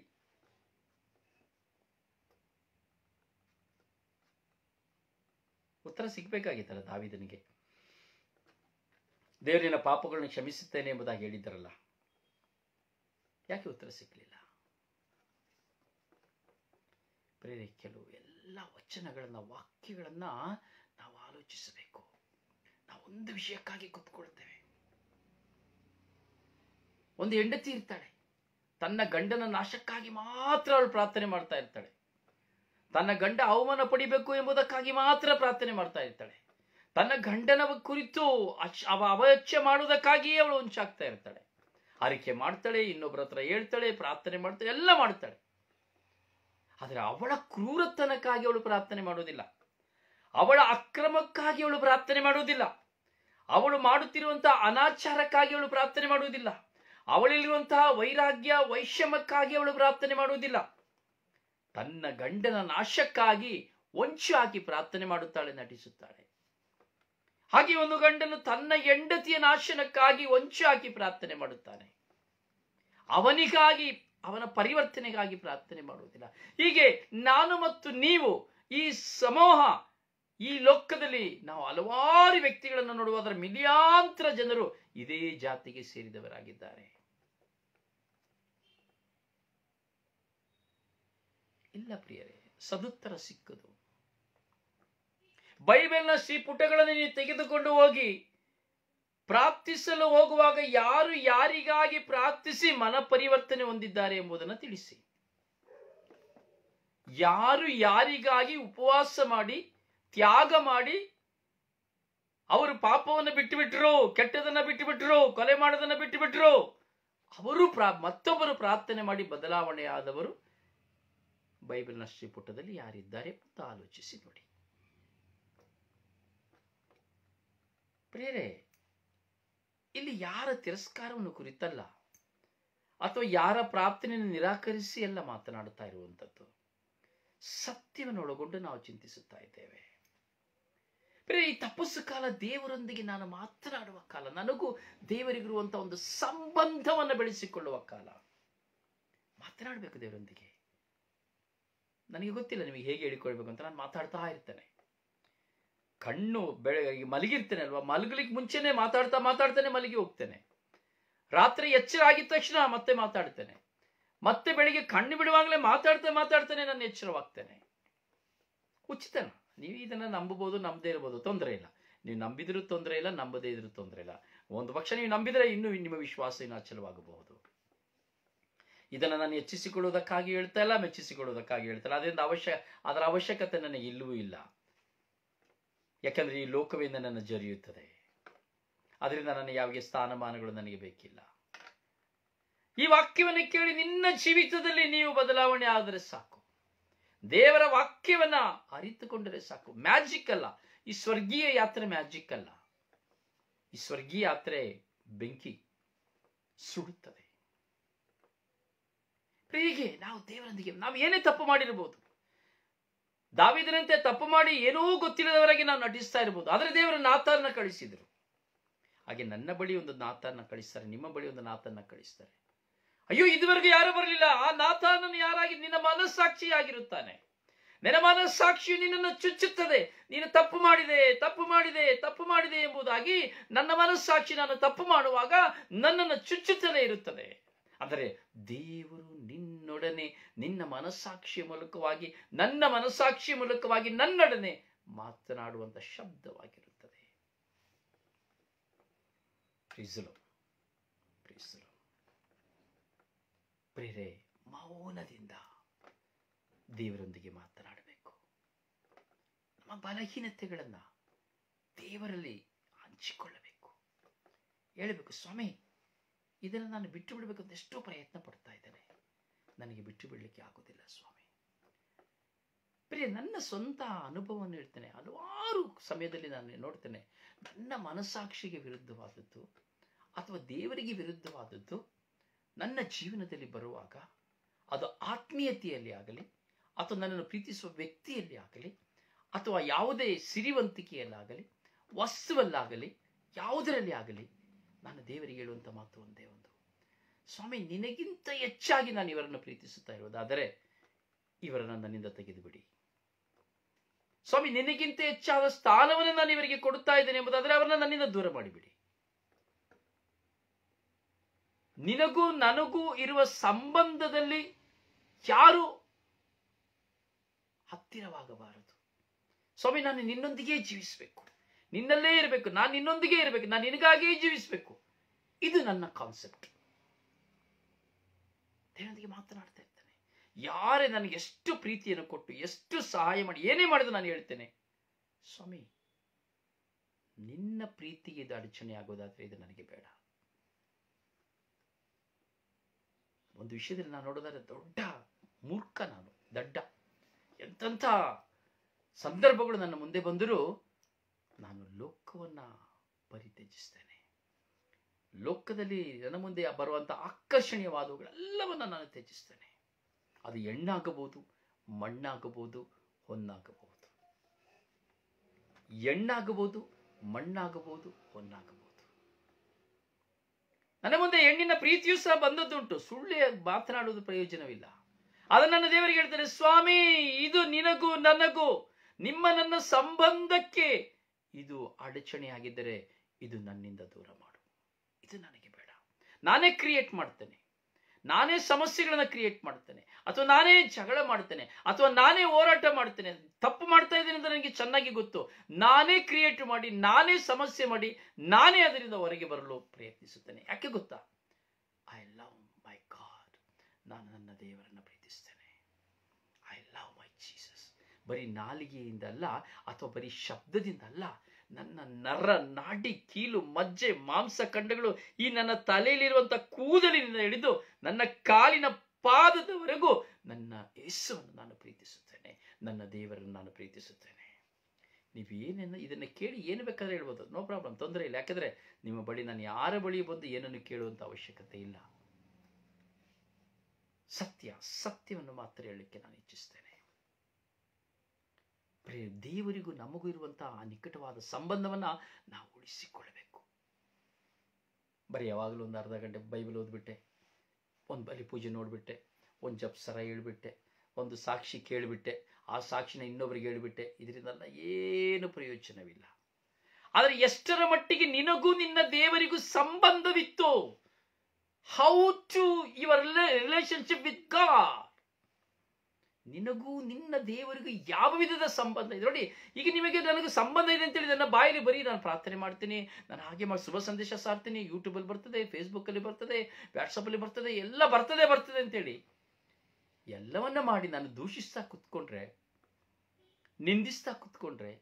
ಉತ್ತರ ಸಿಗ್ಬೇಕಾಗಿತ್ತಲ್ಲ ದಾವೀದನಿಗೆ. ದೇವರಿನ ಪಾಪಗಳನ್ನು ಕ್ಷಮಿಸುತ್ತೇನೆ ಎಂಬುದಾಗಿ ಹೇಳಿದ್ದರಲ್ಲ, ಯಾಕೆ ಉತ್ತರ ಸಿಕ್ಕಲಿಲ್ಲ? ಕೆಲವು ಎಲ್ಲ ವಚನಗಳನ್ನ, ವಾಕ್ಯಗಳನ್ನ ನಾವು ಆಲೋಚಿಸಬೇಕು. ನಾವು ಒಂದು ವಿಷಯಕ್ಕಾಗಿ ಕೂತ್ಕೊಳ್ತೇವೆ. ಒಂದು ಹೆಂಡತಿ ಇರ್ತಾಳೆ, ತನ್ನ ಗಂಡನ ನಾಶಕ್ಕಾಗಿ ಮಾತ್ರ ಅವಳು ಪ್ರಾರ್ಥನೆ ಮಾಡ್ತಾ ಇರ್ತಾಳೆ. ತನ್ನ ಗಂಡ ಅವಮಾನ ಪಡಿಬೇಕು ಎಂಬುದಕ್ಕಾಗಿ ಮಾತ್ರ ಪ್ರಾರ್ಥನೆ ಮಾಡ್ತಾ ಇರ್ತಾಳೆ. ತನ್ನ ಗಂಡನ ಕುರಿತು ಅವಹೇಚ್ಛೆ ಮಾಡುವುದಕ್ಕಾಗಿಯೇ ಅವಳು ಹೊಂಚಾಗ್ತಾ ಇರ್ತಾಳೆ. ಅರಿಕೆ ಮಾಡ್ತಾಳೆ, ಇನ್ನೊಬ್ಬರ ಹತ್ರ ಹೇಳ್ತಾಳೆ, ಪ್ರಾರ್ಥನೆ ಮಾಡ್ತಾಳೆ, ಎಲ್ಲ ಮಾಡ್ತಾಳೆ. ಆದರೆ ಅವಳ ಕ್ರೂರತನಕ್ಕಾಗಿ ಅವಳು ಪ್ರಾರ್ಥನೆ ಮಾಡುವುದಿಲ್ಲ. ಅವಳ ಅಕ್ರಮಕ್ಕಾಗಿ ಅವಳು ಪ್ರಾರ್ಥನೆ ಮಾಡುವುದಿಲ್ಲ. ಅವಳು ಮಾಡುತ್ತಿರುವಂತಹ ಅನಾಚಾರಕ್ಕಾಗಿ ಅವಳು ಪ್ರಾರ್ಥನೆ ಮಾಡುವುದಿಲ್ಲ. ಅವಳಲ್ಲಿರುವಂತಹ ವೈರಾಗ್ಯ ವೈಷಮ್ಯಕ್ಕಾಗಿ ಅವಳು ಪ್ರಾರ್ಥನೆ ಮಾಡುವುದಿಲ್ಲ. ತನ್ನ ಗಂಡನ ನಾಶಕ್ಕಾಗಿ ಹೊಂಚು ಹಾಕಿ ಪ್ರಾರ್ಥನೆ ಮಾಡುತ್ತಾಳೆ, ನಟಿಸುತ್ತಾಳೆ. ಹಾಗೆ ಒಂದು ಗಂಡನು ತನ್ನ ಹೆಂಡತಿಯ ನಾಶನಕ್ಕಾಗಿ ಹೊಂಚು ಹಾಕಿ ಪ್ರಾರ್ಥನೆ ಮಾಡುತ್ತಾನೆ. ಅವನಿಗಾಗಿ, ಅವನ ಪರಿವರ್ತನೆಗಾಗಿ ಪ್ರಾರ್ಥನೆ ಮಾಡುವುದಿಲ್ಲ. ಹೀಗೆ ನಾನು ಮತ್ತು ನೀವು, ಈ ಸಮೂಹ, ಈ ಲೋಕದಲ್ಲಿ ನಾವು ಹಲವಾರು ವ್ಯಕ್ತಿಗಳನ್ನು ನೋಡುವುದರ ಮಿಲಿಯಾಂತರ ಜನರು ಇದೇ ಜಾತಿಗೆ ಸೇರಿದವರಾಗಿದ್ದಾರೆ. ಇಲ್ಲ ಪ್ರಿಯರೇ, ಸದುತ್ತರ ಸಿಕ್ಕದು. ಬೈಬಲ್ನ ಶ್ರೀಪುಟಗಳನ್ನು ನೀವು ತೆಗೆದುಕೊಂಡು ಹೋಗಿ ಪ್ರಾರ್ಥಿಸಲು ಹೋಗುವಾಗ ಯಾರು ಯಾರಿಗಾಗಿ ಪ್ರಾರ್ಥಿಸಿ ಮನ ಪರಿವರ್ತನೆ ಹೊಂದಿದ್ದಾರೆ ಎಂಬುದನ್ನು ತಿಳಿಸಿ. ಯಾರು ಯಾರಿಗಾಗಿ ಉಪವಾಸ ಮಾಡಿ, ತ್ಯಾಗ ಮಾಡಿ, ಅವರು ಪಾಪವನ್ನು ಬಿಟ್ಟುಬಿಟ್ರು, ಕೆಟ್ಟದನ್ನ ಬಿಟ್ಟುಬಿಟ್ರು, ಕೊಲೆ ಮಾಡೋದನ್ನ ಬಿಟ್ಟುಬಿಟ್ರು, ಅವರು ಮತ್ತೊಬ್ಬರು ಪ್ರಾರ್ಥನೆ ಮಾಡಿ ಬದಲಾವಣೆಯಾದವರು ಬೈಬಲ್ನ ಶ್ರೀಪುಟದಲ್ಲಿ ಯಾರಿದ್ದಾರೆ ಅಂತ ಆಲೋಚಿಸಿ ನೋಡಿ. ಪ್ರಿಯರೇ, ಇಲ್ಲಿ ಯಾರ ತಿರಸ್ಕಾರವನ್ನು ಕುರಿತಲ್ಲ, ಅಥವಾ ಯಾರ ಪ್ರಾರ್ಥನೆಯನ್ನು ನಿರಾಕರಿಸಿ ಎಲ್ಲ ಮಾತನಾಡುತ್ತಾ ಇರುವಂಥದ್ದು. ಸತ್ಯವನ್ನು ಒಳಗೊಂಡು ನಾವು ಚಿಂತಿಸುತ್ತಾ ಇದ್ದೇವೆ. ಈ ತಪಸ್ಸು ಕಾಲ ದೇವರೊಂದಿಗೆ ನಾನು ಮಾತನಾಡುವ ಕಾಲ, ನನಗೂ ದೇವರಿಗಿರುವಂತಹ ಒಂದು ಸಂಬಂಧವನ್ನು ಬೆಳೆಸಿಕೊಳ್ಳುವ ಕಾಲ. ಮಾತನಾಡಬೇಕು ದೇವರೊಂದಿಗೆ. ನನಗೆ ಗೊತ್ತಿಲ್ಲ ನಿಮಗೆ ಹೇಗೆ ಹೇಳಿಕೊಳ್ಬೇಕು ಅಂತ. ನಾನು ಮಾತಾಡ್ತಾ ಇರ್ತೇನೆ. ಕಣ್ಣು ಮಲಗಿರ್ತೇನೆ ಅಲ್ವಾ, ಮಲಗಲಿಕ್ಕೆ ಮುಂಚೆನೆ ಮಾತಾಡ್ತಾನೆ ಮಲಗಿ ಹೋಗ್ತೇನೆ. ರಾತ್ರಿ ಎಚ್ಚರ ಆಗಿದ ತಕ್ಷಣ ಮತ್ತೆ ಮಾತಾಡ್ತೇನೆ. ಮತ್ತೆ ಬೆಳಿಗ್ಗೆ ಕಣ್ಣು ಬಿಡುವಾಗಲೇ ಮಾತಾಡ್ತಾನೆ ನಾನು ಎಚ್ಚರವಾಗ್ತೇನೆ. ಉಚಿತನ. ನೀವು ಇದನ್ನ ನಂಬಬಹುದು, ನಂಬದೇ ಇರಬಹುದು, ತೊಂದರೆ ಇಲ್ಲ. ನೀವು ನಂಬಿದ್ರೂ ತೊಂದರೆ ಇಲ್ಲ, ನಂಬದೇ ಇದ್ರೂ ತೊಂದರೆ ಇಲ್ಲ. ಒಂದು ಪಕ್ಷ ನೀವು ನಂಬಿದರೆ ಇನ್ನೂ ನಿಮ್ಮ ವಿಶ್ವಾಸ ಇನ್ನು ಅಚಲವಾಗಬಹುದು. ಇದನ್ನ ನಾನು ಹೆಚ್ಚಿಸಿಕೊಳ್ಳುವುದಕ್ಕಾಗಿ ಹೇಳ್ತಾ ಇಲ್ಲ, ಮೆಚ್ಚಿಸಿಕೊಳ್ಳುವುದಕ್ಕಾಗಿ ಹೇಳ್ತಾ ಇಲ್ಲ. ಅದರಿಂದ ಅದರ ಅವಶ್ಯಕತೆ ನನಗೆ ಇಲ್ಲವೂ ಇಲ್ಲ. ಯಾಕಂದ್ರೆ ಈ ಲೋಕವಿಂದ ನನ್ನ ಜರಿಯುತ್ತದೆ. ಅದರಿಂದ ನನ್ನ ಯಾವುದೇ ಸ್ಥಾನಮಾನಗಳು ನನಗೆ ಬೇಕಿಲ್ಲ. ಈ ವಾಕ್ಯವನ್ನು ಕೇಳಿ ನಿನ್ನ ಜೀವಿತದಲ್ಲಿ ನೀವು ಬದಲಾವಣೆ ಆದರೆ ಸಾಕು. ದೇವರ ವಾಕ್ಯವನ್ನ ಅರಿತುಕೊಂಡರೆ ಸಾಕು. ಮ್ಯಾಜಿಕ್ ಅಲ್ಲ ಈ ಸ್ವರ್ಗೀಯ ಯಾತ್ರೆ, ಮ್ಯಾಜಿಕ್ ಅಲ್ಲ. ಈ ಸ್ವರ್ಗೀಯ ಯಾತ್ರೆ ಬೆಂಕಿ ಸುಡುತ್ತದೆ. ಹೀಗೆ ನಾವು ದೇವರೊಂದಿಗೆ ನಾವು ಏನೇ ತಪ್ಪು ಮಾಡಿರಬಹುದು. ದಾವೀದನಂತೆ ತಪ್ಪು ಮಾಡಿ ಏನೂ ಗೊತ್ತಿಲ್ಲದವರೆಗೆ ನಾವು ನಟಿಸ್ತಾ ಇರಬಹುದು. ಆದರೆ ದೇವರು ನಾತಾನನ್ನ ಕಳಿಸಿದ್ರು. ಹಾಗೆ ನನ್ನ ಬಳಿ ಒಂದು ನಾತಾನನ್ನ ಕಳಿಸ್ತಾರೆ, ನಿಮ್ಮ ಬಳಿ ಒಂದು ನಾತಾನನ್ನ ಕಳಿಸ್ತಾರೆ. ಅಯ್ಯೋ, ಇದುವರೆಗೂ ಯಾರು ಬರಲಿಲ್ಲ. ಆ ನಾತಾನನು ಯಾರಾಗಿ? ನಿನ್ನ ಮನಸ್ಸಾಕ್ಷಿಯಾಗಿರುತ್ತಾನೆ. ನಿನ್ನ ಮನಸ್ಸಾಕ್ಷಿಯು ನಿನ್ನನ್ನು ಚುಚ್ಚುತ್ತದೆ. ನೀನು ತಪ್ಪು ಮಾಡಿದೆ ಎಂಬುದಾಗಿ ನನ್ನ ಮನಸ್ಸಾಕ್ಷಿ ನಾನು ತಪ್ಪು ಮಾಡುವಾಗ ನನ್ನನ್ನು ಚುಚ್ಚುತ್ತಲೇ ಇರುತ್ತದೆ. ಆದರೆ ದೇವರು ನಿನ್ನೊಡನೆ, ನಿನ್ನ ಮನಸ್ಸಾಕ್ಷಿಯ ಮೂಲಕವಾಗಿ, ನನ್ನ ಮನಸ್ಸಾಕ್ಷಿಯ ಮೂಲಕವಾಗಿ ನನ್ನೊಡನೆ ಮಾತನಾಡುವಂತ ಶಬ್ದವಾಗಿರುತ್ತದೆ. ಪ್ರಿಯರೇ, ಮೌನದಿಂದ ದೇವರೊಂದಿಗೆ ಮಾತನಾಡಬೇಕು. ನಮ್ಮ ಬಲಹೀನತೆಗಳನ್ನ ದೇವರಲ್ಲಿ ಹಂಚಿಕೊಳ್ಳಬೇಕು. ಹೇಳಬೇಕು, ಸ್ವಾಮಿ ಇದನ್ನು ನಾನು ಬಿಟ್ಟು ಬಿಡಬೇಕಂತ ಎಷ್ಟೋ ಪ್ರಯತ್ನ ಪಡ್ತಾ ಇದ್ದೇನೆ, ನನಗೆ ಬಿಟ್ಟು ಬಿಡಲಿಕ್ಕೆ ಆಗೋದಿಲ್ಲ ಸ್ವಾಮಿ. ಪ್ರಿಯ, ನನ್ನ ಸ್ವಂತ ಅನುಭವವನ್ನು ಹೇಳ್ತೇನೆ. ಹಲವಾರು ಸಮಯದಲ್ಲಿ ನಾನು ನೋಡ್ತೇನೆ, ನನ್ನ ಮನಸ್ಸಾಕ್ಷಿಗೆ ವಿರುದ್ಧವಾದದ್ದು ಅಥವಾ ದೇವರಿಗೆ ವಿರುದ್ಧವಾದದ್ದು ನನ್ನ ಜೀವನದಲ್ಲಿ ಬರುವಾಗ, ಅದು ಆತ್ಮೀಯತೆಯಲ್ಲಿ ಆಗಲಿ, ಅಥವಾ ನನ್ನನ್ನು ಪ್ರೀತಿಸುವ ವ್ಯಕ್ತಿಯಲ್ಲಿ ಆಗಲಿ, ಅಥವಾ ಯಾವುದೇ ಸಿರಿವಂತಿಕೆಯಲ್ಲಾಗಲಿ, ವಸ್ತುವಲ್ಲಾಗಲಿ, ಯಾವುದರಲ್ಲಿ ಆಗಲಿ, ನಾನು ದೇವರಿಗೆ ಹೇಳುವಂಥ ಮಾತು ಒಂದೇ ಒಂದು, ಸ್ವಾಮಿ ನಿನಗಿಂತ ಹೆಚ್ಚಾಗಿ ನಾನು ಇವರನ್ನು ಪ್ರೀತಿಸುತ್ತಾ ಇರೋದಾದರೆ ಇವರನ್ನು ನನ್ನಿಂದ ತೆಗೆದುಬಿಡಿ. ಸ್ವಾಮಿ ನಿನಗಿಂತ ಹೆಚ್ಚಾದ ಸ್ಥಾನವನ್ನು ನಾನು ಇವರಿಗೆ ಕೊಡುತ್ತಾ ಇದ್ದೇನೆ ಎಂಬುದಾದರೆ ಅವರನ್ನು ನನ್ನಿಂದ ದೂರ ಮಾಡಿಬಿಡಿ. ನಿನಗೂ ನನಗೂ ಇರುವ ಸಂಬಂಧದಲ್ಲಿ ಯಾರು ಹತ್ತಿರವಾಗಬಾರದು. ಸ್ವಾಮಿ ನಾನು ನಿನ್ನೊಂದಿಗೆ ಜೀವಿಸಬೇಕು, ನಿನ್ನಲ್ಲೇ ಇರಬೇಕು, ನಾನು ನಿನ್ನೊಂದಿಗೆ ಇರಬೇಕು, ನಾನು ನಿನಗಾಗಿಯೇ ಜೀವಿಸಬೇಕು. ಇದು ನನ್ನ ಕಾನ್ಸೆಪ್ಟ್. ದೇವರೊಂದಿಗೆ ಮಾತನಾಡ್ತಾ ಇರ್ತೇನೆ. ಯಾರೇ ನನಗೆ ಎಷ್ಟು ಪ್ರೀತಿಯನ್ನು ಕೊಟ್ಟು, ಎಷ್ಟು ಸಹಾಯ ಮಾಡಿ, ಏನೇ ಮಾಡಿದ್ರು ನಾನು ಹೇಳ್ತೇನೆ, ಸ್ವಾಮಿ ನಿನ್ನ ಪ್ರೀತಿಗೆ ಇದು ಅಡಚಣೆ ಆಗೋದಾದ್ರೆ ಇದು ನನಗೆ ಬೇಡ. ಒಂದು ವಿಷಯದಲ್ಲಿ ನಾನು ನೋಡೋದಾದ್ರೆ ದೊಡ್ಡ ಮೂರ್ಖ, ನಾನು ದಡ್ಡ. ಎಂತೆಂಥ ಸಂದರ್ಭಗಳು ನನ್ನ ಮುಂದೆ ಬಂದರೂ ನಾನು ಲೋಕವನ್ನ ಪರಿತ್ಯಜಿಸ್ತೇನೆ. ಲೋಕದಲ್ಲಿ ನನ್ನ ಮುಂದೆ ಬರುವಂಥ ಆಕರ್ಷಣೀಯವಾದವುಗಳೆಲ್ಲವನ್ನ ನಾನು ತ್ಯಜಿಸ್ತೇನೆ. ಅದು ಹೆಣ್ಣಾಗಬಹುದು, ಮಣ್ಣಾಗಬಹುದು, ಹೊನ್ನಾಗಬಹುದು. ಹೆಣ್ಣಾಗಬಹುದು, ಮಣ್ಣಾಗಬಹುದು, ಹೊನ್ನಾಗಬಹುದು. ನನ್ನ ಮುಂದೆ ಹೆಣ್ಣಿನ ಪ್ರೀತಿಯೂ ಸಹ ಬಂದದ್ದುಂಟು. ಸುಳ್ಳು ಮಾತನಾಡುವುದು ಪ್ರಯೋಜನವಿಲ್ಲ. ಅದನ್ನು ನನ್ನ ದೇವರಿಗೆ ಹೇಳ್ತಾರೆ, ಸ್ವಾಮಿ, ಇದು ನಿನಗೂ ನನಗೂ ನಿಮ್ಮ ನನ್ನ ಸಂಬಂಧಕ್ಕೆ ಇದು ಅಡಚಣೆಯಾಗಿದ್ದರೆ ಇದು ನನ್ನಿಂದ ದೂರ ಮಾಡು. ಇದು ನನಗೆ ಬೇಡ. ನಾನೇ ಕ್ರಿಯೇಟ್ ಮಾಡ್ತೇನೆ, ನಾನೇ ಸಮಸ್ಯೆಗಳನ್ನ ಕ್ರಿಯೇಟ್ ಮಾಡ್ತೇನೆ, ಅಥವಾ ನಾನೇ ಜಗಳ ಮಾಡ್ತೇನೆ, ಅಥವಾ ನಾನೇ ಹೋರಾಟ ಮಾಡ್ತೇನೆ. ತಪ್ಪು ಮಾಡ್ತಾ ಇದ್ದೇನೆ ಅಂತ ನನಗೆ ಚೆನ್ನಾಗಿ ಗೊತ್ತು. ನಾನೇ ಕ್ರಿಯೇಟ್ ಮಾಡಿ, ನಾನೇ ಸಮಸ್ಯೆ ಮಾಡಿ, ನಾನೇ ಅದರಿಂದ ಹೊರಗೆ ಬರಲು ಪ್ರಯತ್ನಿಸುತ್ತೇನೆ. ಯಾಕೆ ಗೊತ್ತಾ? I love my God. ನಾನು ನನ್ನ ದೇವರನ್ನು ಪ್ರೀತಿಸ್ತೇನೆ. I love my Jesus. ಬರೀ ನಾಲಿಗೆಯಿಂದ ಅಲ್ಲ, ಅಥವಾ ಬರೀ ಶಬ್ದದಿಂದ ಅಲ್ಲ, ನನ್ನ ನರ ನಾಡಿ ಕೀಲು ಮಜ್ಜೆ ಮಾಂಸ ಖಂಡಗಳು, ಈ ನನ್ನ ತಲೆಯಲ್ಲಿರುವಂಥ ಕೂದಲಿನಿಂದ ಹಿಡಿದು ನನ್ನ ಕಾಲಿನ ಪಾದದವರೆಗೂ ನನ್ನ ಯೇಸುವನ್ನು ನಾನು ಪ್ರೀತಿಸುತ್ತೇನೆ, ನನ್ನ ದೇವರನ್ನು ನಾನು ಪ್ರೀತಿಸುತ್ತೇನೆ. ನೀವೇನೇನು ಇದನ್ನು ಕೇಳಿ ಏನು ಬೇಕಾದ್ರೆ ಹೇಳ್ಬೋದು, ನೋ ಪ್ರಾಬ್ಲಮ್, ತೊಂದರೆ ಇಲ್ಲ. ಯಾಕಂದರೆ ನಿಮ್ಮ ಬಳಿ ನಾನು ಯಾರ ಬಳಿ ಬಂದು ಏನನ್ನು ಕೇಳುವಂಥ ಅವಶ್ಯಕತೆ ಇಲ್ಲ. ಸತ್ಯವನ್ನು ಮಾತ್ರ ಹೇಳಲಿಕ್ಕೆ ನಾನು ಇಚ್ಛಿಸ್ತೇನೆ. ದೇವರಿಗೂ ನಮಗೂ ಇರುವಂತಹ ನಿಕಟವಾದ ಸಂಬಂಧವನ್ನ ನಾವು ಉಳಿಸಿಕೊಳ್ಳಬೇಕು. ಬರೀ ಯಾವಾಗಲೂ ಒಂದು ಅರ್ಧ ಗಂಟೆ ಬೈಬಲ್ ಓದ್ಬಿಟ್ಟೆ, ಒಂದು ಬಲಿ ಪೂಜೆ ನೋಡ್ಬಿಟ್ಟೆ, ಒಂದು ಜಪ್ಸರ ಹೇಳ್ಬಿಟ್ಟೆ, ಒಂದು ಸಾಕ್ಷಿ ಕೇಳಿಬಿಟ್ಟೆ, ಆ ಸಾಕ್ಷಿನ ಇನ್ನೊಬ್ಬರಿಗೆ ಹೇಳಿಬಿಟ್ಟೆ, ಇದರಿಂದಲ್ಲ ಏನು ಪ್ರಯೋಜನವಿಲ್ಲ. ಆದರೆ ಎಷ್ಟರ ಮಟ್ಟಿಗೆ ನಿನಗೂ ನಿನ್ನ ದೇವರಿಗೂ ಸಂಬಂಧವಿತ್ತು, how to your relationship with God. ನಿನಗೂ ನಿನ್ನ ದೇವರಿಗೂ ಯಾವ ವಿಧದ ಸಂಬಂಧ ಇದೆ ನೋಡಿ. ಈಗ ನಿಮಗೆ ನನಗೂ ಸಂಬಂಧ ಇದೆ ಅಂತೇಳಿ ನನ್ನ ಬಾಯಲ್ಲಿ ಬರೀ ನಾನು ಪ್ರಾರ್ಥನೆ ಮಾಡ್ತೀನಿ, ನಾನು ಹಾಗೆ ಮಾಡಿ ಶುಭ ಸಂದೇಶ ಸಾರ್ತೀನಿ, ಯೂಟ್ಯೂಬಲ್ಲಿ ಬರ್ತದೆ, ಫೇಸ್ಬುಕ್ಕಲ್ಲಿ ಬರ್ತದೆ, ವಾಟ್ಸಪ್ಪಲ್ಲಿ ಬರ್ತದೆ, ಎಲ್ಲ ಬರ್ತದೆ ಅಂತೇಳಿ ಎಲ್ಲವನ್ನ ಮಾಡಿ ನಾನು ದೂಷಿಸ್ತಾ ಕುತ್ಕೊಂಡ್ರೆ, ನಿಂದಿಸ್ತಾ ಕುತ್ಕೊಂಡ್ರೆ,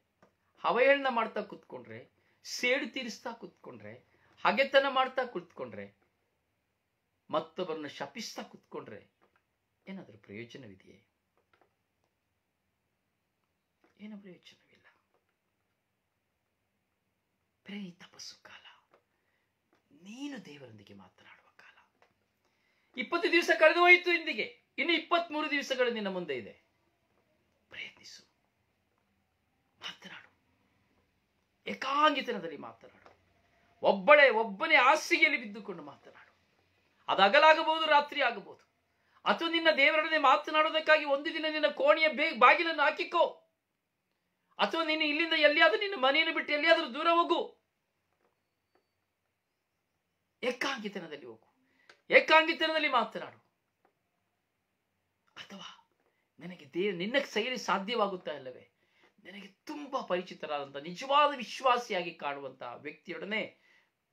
ಅವಹೇಳನ ಮಾಡ್ತಾ ಕುತ್ಕೊಂಡ್ರೆ, ಸೇಡು ತೀರಿಸ್ತಾ ಕುತ್ಕೊಂಡ್ರೆ, ಹಗೆತನ ಮಾಡ್ತಾ ಕುತ್ಕೊಂಡ್ರೆ, ಮತ್ತೊಬ್ಬರನ್ನು ಶಪಿಸ್ತಾ ಕುತ್ಕೊಂಡ್ರೆ ಏನಾದರೂ ಪ್ರಯೋಜನವಿದೆಯೇ? ಏನು ಪ್ರಯೋಜನವಿಲ್ಲ. ಈ ತಪಸ್ಸು ಕಾಲ, ನೀನು ದೇವರೊಂದಿಗೆ ಮಾತನಾಡುವ ಕಾಲ. 20 ದಿವಸ ಕಳೆದು ಹೋಯಿತು, ಇಂದಿಗೆ ಇನ್ನು 23 ದಿವಸಗಳು ನಿನ್ನ ಮುಂದೆ ಇದೆ. ಪ್ರಯತ್ನಿಸು, ಮಾತನಾಡು, ಏಕಾಂಗಿತನದಲ್ಲಿ ಮಾತನಾಡು, ಒಬ್ಬನೇ ಹಾಸಿಗೆಯಲ್ಲಿ ಬಿದ್ದುಕೊಂಡು ಮಾತನಾಡು. ಅದು ಹಗಲಾಗಬಹುದು, ರಾತ್ರಿ ಆಗಬಹುದು. ಅಥವಾ ನಿನ್ನ ದೇವರೊಡನೆ ಮಾತನಾಡೋದಕ್ಕಾಗಿ ಒಂದು ದಿನ ನಿನ್ನ ಕೋಣೆಯ ಬಾಗಿಲನ್ನು ಹಾಕಿಕೋ, ಅಥವಾ ನೀನು ಇಲ್ಲಿಂದ ಎಲ್ಲಿಯಾದ್ರೂ ನಿನ್ನ ಮನೆಯನ್ನು ಬಿಟ್ಟು ಎಲ್ಲಿಯಾದ್ರೂ ದೂರ ಹೋಗು. ಏಕಾಂಗಿತನದಲ್ಲಿ ಹೋಗು, ಏಕಾಂಗಿತನದಲ್ಲಿ ಮಾತನಾಡು. ಅಥವಾ ನನಗೆ ನಿನ್ನ ಕೈಯಲ್ಲಿ ಸಾಧ್ಯವಾಗುತ್ತಾ ಇಲ್ಲವೇ, ನನಗೆ ತುಂಬಾ ಪರಿಚಿತರಾದಂಥ ನಿಜವಾದ ವಿಶ್ವಾಸಿಯಾಗಿ ಕಾಣುವಂತಹ ವ್ಯಕ್ತಿಯೊಡನೆ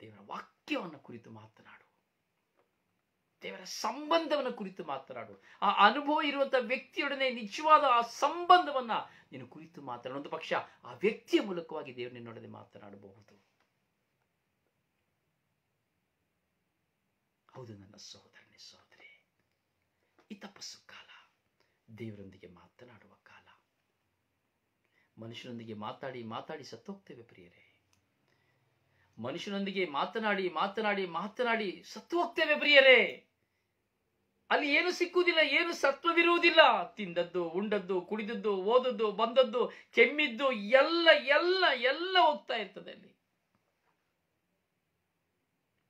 ದೇವರ ವಾಕ್ಯವನ್ನು ಕುರಿತು ಮಾತನಾಡು, ದೇವರ ಸಂಬಂಧವನ್ನು ಕುರಿತು ಮಾತನಾಡು. ಆ ಅನುಭವ ಇರುವಂತಹ ವ್ಯಕ್ತಿಯೊಡನೆ ನಿಜವಾದ ಆ ಸಂಬಂಧವನ್ನ ನೀನು ಕುರಿತು ಮಾತನಾಡು. ಒಂದು ಪಕ್ಷ ಆ ವ್ಯಕ್ತಿಯ ಮೂಲಕವಾಗಿ ದೇವರು ನಿನ್ನೊಡನೆ ಮಾತನಾಡಬಹುದು. ಹೌದು ನನ್ನ ಸಹೋದರನೇ, ಸಹೋದರಿ, ಈ ತಪಸ್ಸು ಕಾಲ ದೇವರೊಂದಿಗೆ ಮಾತನಾಡುವ ಕಾಲ. ಮನುಷ್ಯನೊಂದಿಗೆ ಮಾತಾಡಿ ಸತ್ತೋಗ್ತೇವೆ ಪ್ರಿಯರೇ. ಮನುಷ್ಯನೊಂದಿಗೆ ಮಾತನಾಡಿ ಸತ್ತು ಹೋಗ್ತೇವೆ ಪ್ರಿಯರೇ. ಅಲ್ಲಿ ಏನು ಸಿಕ್ಕುವುದಿಲ್ಲ, ಏನು ಸತ್ವವಿರುವುದಿಲ್ಲ. ತಿಂದದ್ದು, ಉಂಡದ್ದು, ಕುಡಿದದ್ದು, ಓದದ್ದು, ಬಂದದ್ದು, ಕೆಮ್ಮಿದ್ದು ಎಲ್ಲ ಹೋಗ್ತಾ ಇರ್ತದೆ. ಅಲ್ಲಿ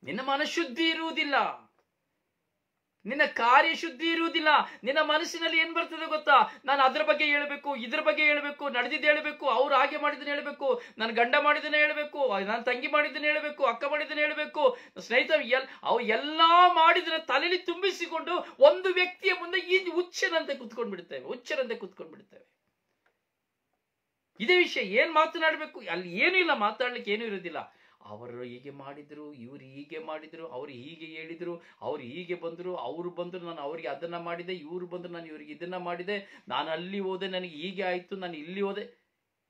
ನಿನ್ನ ಮನಶುದ್ಧಿ ಇರುವುದಿಲ್ಲ, ನಿನ್ನ ಕಾರ್ಯಶುದ್ಧಿ ಇರುವುದಿಲ್ಲ. ನಿನ್ನ ಮನಸ್ಸಿನಲ್ಲಿ ಏನ್ ಬರ್ತದೆ ಗೊತ್ತಾ? ನಾನು ಅದ್ರ ಬಗ್ಗೆ ಹೇಳ್ಬೇಕು, ಇದ್ರ ಬಗ್ಗೆ ಹೇಳ್ಬೇಕು, ನಡೆದಿದ್ದು ಹೇಳ್ಬೇಕು, ಅವ್ರು ಹಾಗೆ ಮಾಡಿದ್ದನ್ನ ಹೇಳ್ಬೇಕು, ನನ್ನ ಗಂಡ ಮಾಡಿದ್ದನ್ನ ಹೇಳ್ಬೇಕು, ನನ್ನ ತಂಗಿ ಮಾಡಿದ್ದನ್ನ ಹೇಳ್ಬೇಕು, ಅಕ್ಕ ಮಾಡಿದ್ದನ್ನ ಹೇಳ್ಬೇಕು, ಸ್ನೇಹಿತ ಅವು ಎಲ್ಲಾ ಮಾಡಿದ್ರೆ ತಲೆಯಲ್ಲಿ ತುಂಬಿಸಿಕೊಂಡು ಒಂದು ವ್ಯಕ್ತಿಯ ಮುಂದೆ ಈ ಹುಚ್ಚರಂತೆ ಕುತ್ಕೊಂಡ್ಬಿಡ್ತೇವೆ. ಇದೇ ವಿಷಯ. ಏನ್ ಮಾತನಾಡ್ಬೇಕು? ಅಲ್ಲಿ ಏನೂ ಇಲ್ಲ, ಮಾತಾಡ್ಲಿಕ್ಕೆ ಏನೂ ಇರೋದಿಲ್ಲ. ಅವರು ಹೀಗೆ ಮಾಡಿದ್ರು, ಇವರು ಹೀಗೆ ಮಾಡಿದ್ರು, ಅವರು ಹೀಗೆ ಹೇಳಿದ್ರು, ಅವರು ಹೀಗೆ ಬಂದರು, ಅವರು ಬಂದರು, ನಾನು ಅವರಿಗೆ ಅದನ್ನ ಮಾಡಿದೆ, ಇವರು ಬಂದರು, ನಾನು ಇವರಿಗೆ ಇದನ್ನ ಮಾಡಿದೆ, ನಾನು ಅಲ್ಲಿ ಹೋದೆ, ನನಗೆ ಹೀಗೆ ಆಯಿತು, ನಾನು ಇಲ್ಲಿ ಹೋದೆ.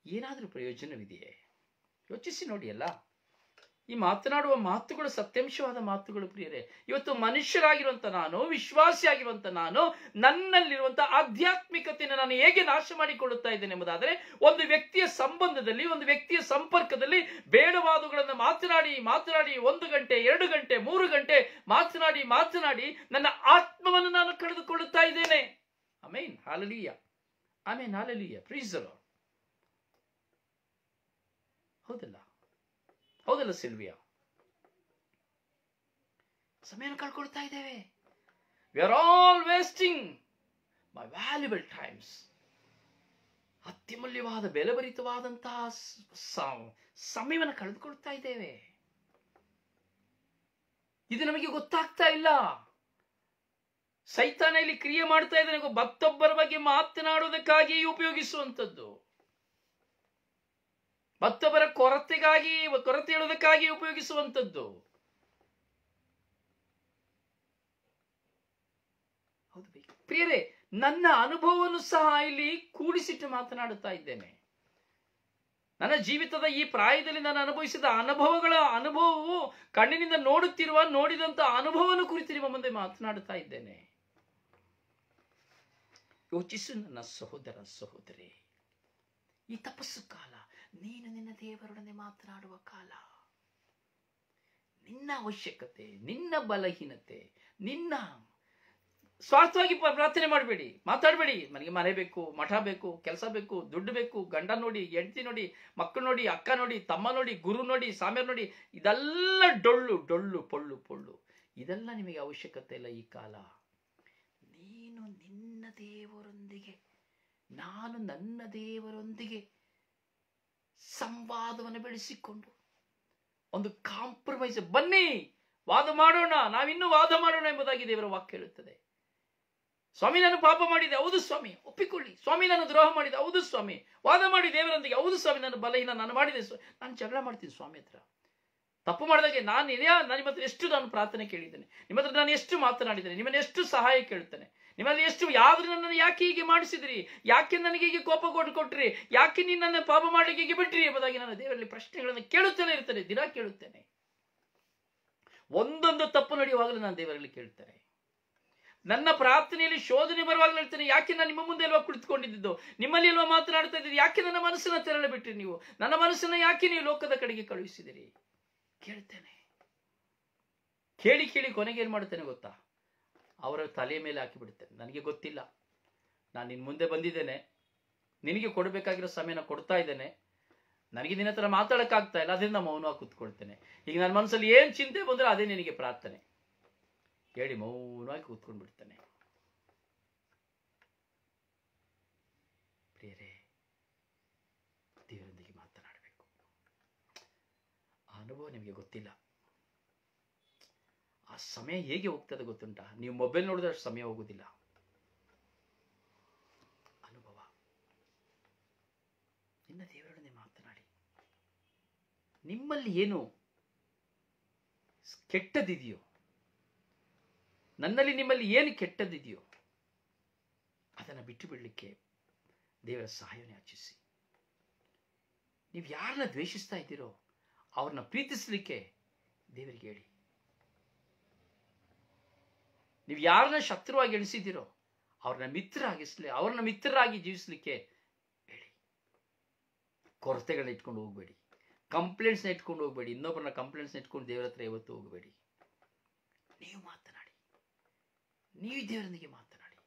ಏನಾದರೂ ಪ್ರಯೋಜನವಿದೆಯೇ? ಯೋಚಿಸಿ ನೋಡಿ ಅಲ್ಲ, ಈ ಮಾತನಾಡುವ ಮಾತುಗಳು ಸತ್ಯಾಂಶವಾದ ಮಾತುಗಳು ಪ್ರಿಯರೇ. ಇವತ್ತು ಮನುಷ್ಯರಾಗಿರುವಂತ ನಾನು, ವಿಶ್ವಾಸಿಯಾಗಿರುವಂತ ನಾನು, ನನ್ನಲ್ಲಿರುವಂತಹ ಆಧ್ಯಾತ್ಮಿಕತೆಯನ್ನು ನಾನು ಹೇಗೆ ನಾಶ ಮಾಡಿಕೊಳ್ಳುತ್ತಾ ಇದ್ದೇನೆ ಎಂಬುದಾದರೆ, ಒಂದು ವ್ಯಕ್ತಿಯ ಸಂಬಂಧದಲ್ಲಿ, ಒಂದು ವ್ಯಕ್ತಿಯ ಸಂಪರ್ಕದಲ್ಲಿ ಬೇಡವಾದುಗಳನ್ನು ಮಾತನಾಡಿ 1 ಗಂಟೆ 2 ಗಂಟೆ 3 ಗಂಟೆ ಮಾತನಾಡಿ ನನ್ನ ಆತ್ಮವನ್ನು ನಾನು ಕಳೆದುಕೊಳ್ಳುತ್ತಾ ಇದ್ದೇನೆ. Amen, hallelujah, amen, hallelujah, praise the Lord. ಹೌದಲ್ಲ ಸಿಲ್ವಿಯಾ? ಸಮಯವನ್ನು ಕಳ್ಕೊಳ್ತಾ ಇದ್ದೇವೆ. We are all wasting my valuable times. ಅತ್ಯಮೂಲ್ಯವಾದ ಬೆಲೆಭರಿತವಾದಂತಹ ಸಮಯವನ್ನು ಕಳೆದುಕೊಳ್ತಾ ಇದ್ದೇವೆ. ಇದು ನಮಗೆ ಗೊತ್ತಾಗ್ತಾ ಇಲ್ಲ. ಸೈತಾನ ಇಲ್ಲಿ ಕ್ರಿಯೆ ಮಾಡ್ತಾ ಇದ್ದಾನೆ, ಮತ್ತೊಬ್ಬರ ಬಗ್ಗೆ ಮಾತನಾಡುವುದಕ್ಕಾಗಿ ಉಪಯೋಗಿಸುವಂಥದ್ದು, ಮತ್ತೊಬ್ಬರ ಕೊರತೆ ಹೇಳುವುದಕ್ಕಾಗಿ ಉಪಯೋಗಿಸುವಂಥದ್ದು. ಹೌದು ಪ್ರಿಯರೇ, ನನ್ನ ಅನುಭವವನ್ನು ಸಹ ಇಲ್ಲಿ ಕೂಡಿಸಿಟ್ಟು ಮಾತನಾಡುತ್ತಾ ಇದ್ದೇನೆ. ನನ್ನ ಜೀವಿತದ ಈ ಪ್ರಾಯದಲ್ಲಿ ನಾನು ಅನುಭವಿಸಿದ ಅನುಭವವು ಕಣ್ಣಿನಿಂದ ನೋಡಿದಂತ ಅನುಭವವನ್ನು ಕುರಿತು ನಿಮ್ಮ ಮುಂದೆ ಮಾತನಾಡುತ್ತಾ ಇದ್ದೇನೆ. ಯೋಚಿಸು ನನ್ನ ಸಹೋದರ ಸಹೋದರಿ, ಈ ತಪಸ್ಸು ಕಾಲ ನೀನು ನಿನ್ನ ದೇವರೊಡನೆ ಮಾತನಾಡುವ ಕಾಲ. ನಿನ್ನ ಅವಶ್ಯಕತೆ, ನಿನ್ನ ಬಲಹೀನತೆ, ನಿನ್ನ ಸ್ವಾರ್ಥವಾಗಿ ಪ್ರಾರ್ಥನೆ ಮಾಡಬೇಡಿ, ಮಾತಾಡಬೇಡಿ. ನನಗೆ ಮನೆ ಬೇಕು, ಮಠ ಬೇಕು, ಕೆಲಸ ಬೇಕು, ದುಡ್ಡು ಬೇಕು, ಗಂಡ ನೋಡಿ, ಹೆಂಡತಿ ನೋಡಿ, ಮಕ್ಕಳು ನೋಡಿ, ಅಕ್ಕ ನೋಡಿ, ತಮ್ಮ ನೋಡಿ, ಗುರು ನೋಡಿ, ಸಾಮ್ಯಾರ್ ನೋಡಿ, ಇದೆಲ್ಲ ಡೊಳ್ಳು ಪೊಳ್ಳು ಇದೆಲ್ಲ ನಿಮಗೆ ಅವಶ್ಯಕತೆ ಇಲ್ಲ. ಈ ಕಾಲ ನೀನು ನಿನ್ನ ದೇವರೊಂದಿಗೆ, ನಾನು ನನ್ನ ದೇವರೊಂದಿಗೆ ಸಂವಾದವನ್ನು ಬೆಳೆಸಿಕೊಂಡು ಒಂದು ಕಾಂಪ್ರಮೈಸ್, ಬನ್ನಿ ವಾದ ಮಾಡೋಣ, ನಾವಿನ್ನೂ ವಾದ ಮಾಡೋಣ ಎಂಬುದಾಗಿ ದೇವರ ವಾಕ್ಯ ಹೇಳುತ್ತದೆ. ಸ್ವಾಮಿ ನಾನು ಪಾಪ ಮಾಡಿದೆ, ಹೌದು ಸ್ವಾಮಿ, ಒಪ್ಪಿಕೊಳ್ಳಿ. ಸ್ವಾಮಿ ನಾನು ದ್ರೋಹ ಮಾಡಿದೆ, ಹೌದು ಸ್ವಾಮಿ, ವಾದ ಮಾಡಿ ದೇವರೊಂದಿಗೆ, ಹೌದು ಸ್ವಾಮಿ ನಾನು ಬಲಹೀನ, ನಾನು ಮಾಡಿದೆ, ನಾನು ಜಗಳ ಮಾಡ್ತೀನಿ ಸ್ವಾಮಿ ಹತ್ರ. ತಪ್ಪು ಮಾಡಿದಾಗೆ ನಿಮ್ಮ ಹತ್ರ ಎಷ್ಟು ನಾನು ಪ್ರಾರ್ಥನೆ ಕೇಳಿದ್ದೇನೆ, ನಿಮ್ಮ ಹತ್ರ ನಾನು ಎಷ್ಟು ಮಾತನಾಡಿದ್ದೇನೆ, ನಿಮ್ಮನ್ನು ಎಷ್ಟು ಸಹಾಯ ಕೇಳುತ್ತೇನೆ, ನಿಮ್ಮಲ್ಲಿ ಎಷ್ಟು ಯಾವ್ದು ನನ್ನನ್ನು ಯಾಕೆ ಹೀಗೆ ಮಾಡಿಸಿದ್ರಿ, ಯಾಕೆ ನನಗೆ ಹೀಗೆ ಕೋಪ ಕೊಟ್ರಿ, ಯಾಕೆ ನೀನು ನನ್ನ ಪಾಪ ಮಾಡಲಿಕ್ಕೆ ಹೀಗೆ ಬಿಟ್ರಿ ಎಂಬುದಾಗಿ ನಾನು ದೇವರಲ್ಲಿ ಪ್ರಶ್ನೆಗಳನ್ನು ಕೇಳುತ್ತಲೇ ಇರ್ತೇನೆ, ದಿನ ಕೇಳುತ್ತೇನೆ. ಒಂದೊಂದು ತಪ್ಪು ನಡೆಯುವಾಗಲೂ ನಾನು ದೇವರಲ್ಲಿ ಕೇಳ್ತೇನೆ. ನನ್ನ ಪ್ರಾರ್ಥನೆಯಲ್ಲಿ ಶೋಧನೆ ಬರುವಾಗಲೂ ಹೇಳ್ತೇನೆ, ಯಾಕೆ ನಾನು ನಿಮ್ಮ ಮುಂದೆ ಅಲ್ವಾ ಕುಳಿತುಕೊಂಡಿದ್ದು, ನಿಮ್ಮಲ್ಲಿ ಅಲ್ವಾ ಮಾತನಾಡ್ತಾ ಇದ್ದೀರಿ, ಯಾಕೆ ನನ್ನ ಮನಸ್ಸನ್ನು ತೆರಳ ಬಿಟ್ರಿ ನೀವು, ನನ್ನ ಮನಸ್ಸನ್ನು ಯಾಕೆ ನೀವು ಲೋಕದ ಕಡೆಗೆ ಕಳುಹಿಸಿದಿರಿ, ಕೇಳ್ತೇನೆ. ಕೇಳಿ ಕೊನೆಗೆ ಏನ್ ಮಾಡ್ತೇನೆ ಗೊತ್ತಾ, ಅವರ ತಲೆಯ ಮೇಲೆ ಹಾಕಿಬಿಡ್ತೇನೆ. ನನಗೆ ಗೊತ್ತಿಲ್ಲ, ನಾನು ನಿನ್ನ ಮುಂದೆ ಬಂದಿದ್ದೇನೆ, ನಿನಗೆ ಕೊಡಬೇಕಾಗಿರೋ ಸಮಯನ ಕೊಡ್ತಾ ಇದ್ದೇನೆ, ನನಗೆ ನಿನ್ನ ಹತ್ರ ಮಾತಾಡೋಕ್ಕಾಗ್ತಾ ಇಲ್ಲ, ಅದರಿಂದ ಮೌನವಾಗಿ ಕೂತ್ಕೊಳ್ತೇನೆ. ಈಗ ನನ್ನ ಮನಸ್ಸಲ್ಲಿ ಏನು ಚಿಂತೆ ಬಂದರೆ ಅದೇ ನಿನಗೆ ಪ್ರಾರ್ಥನೆ ಹೇಳಿ ಮೌನವಾಗಿ ಕೂತ್ಕೊಂಡು ಬಿಡ್ತೇನೆ. ಪ್ರಿಯರೇ, ದೇವರೊಂದಿಗೆ ಮಾತನಾಡಬೇಕು. ಆ ಅನುಭವ ನಿಮಗೆ ಗೊತ್ತಿಲ್ಲ. ಆ ಸಮಯ ಹೇಗೆ ಹೋಗ್ತದೆ ಗೊತ್ತುಂಟಾ? ನೀವು ಮೊಬೈಲ್ ನೋಡಿದ್ರೆ ಸಮಯ ಹೋಗುದಿಲ್ಲ. ಅನುಭವ. ನಿನ್ನ ದೇವರೊಡನೆ ಮಾತನಾಡಿ. ನಿಮ್ಮಲ್ಲಿ ಏನು ಕೆಟ್ಟದಿದೆಯೋ, ನನ್ನಲ್ಲಿ ನಿಮ್ಮಲ್ಲಿ ಏನು ಕೆಟ್ಟದಿದೆಯೋ ಅದನ್ನು ಬಿಟ್ಟು ಬಿಡಲಿಕ್ಕೆ ದೇವರ ಸಹಾಯವನ್ನು ಯಾಚಿಸಿ. ನೀವು ಯಾರನ್ನ ದ್ವೇಷಿಸ್ತಾ ಇದ್ದೀರೋ ಅವ್ರನ್ನ ಪ್ರೀತಿಸಲಿಕ್ಕೆ ದೇವರಿಗೆ ಹೇಳಿ. ನೀವು ಯಾರನ್ನ ಶತ್ರುವಾಗಿ ಎಣಿಸಿದ್ದೀರೋ ಅವ್ರನ್ನ ಮಿತ್ರರಾಗಿ ಜೀವಿಸಲಿಕ್ಕೆ ಹೇಳಿ. ಕೊರತೆಗಳನ್ನ ಇಟ್ಕೊಂಡು ಹೋಗಬೇಡಿ, ಕಂಪ್ಲೇಂಟ್ಸ್ನ ಇಟ್ಕೊಂಡು ಹೋಗಬೇಡಿ, ಇನ್ನೊಬ್ಬರನ್ನ ಕಂಪ್ಲೇಂಟ್ಸ್ನ ಇಟ್ಕೊಂಡು ದೇವರ ಹತ್ರ ಯಾವತ್ತೂ ಹೋಗಬೇಡಿ. ನೀವು ಮಾತನಾಡಿ, ನೀವು ದೇವರೊಂದಿಗೆ ಮಾತನಾಡಿ.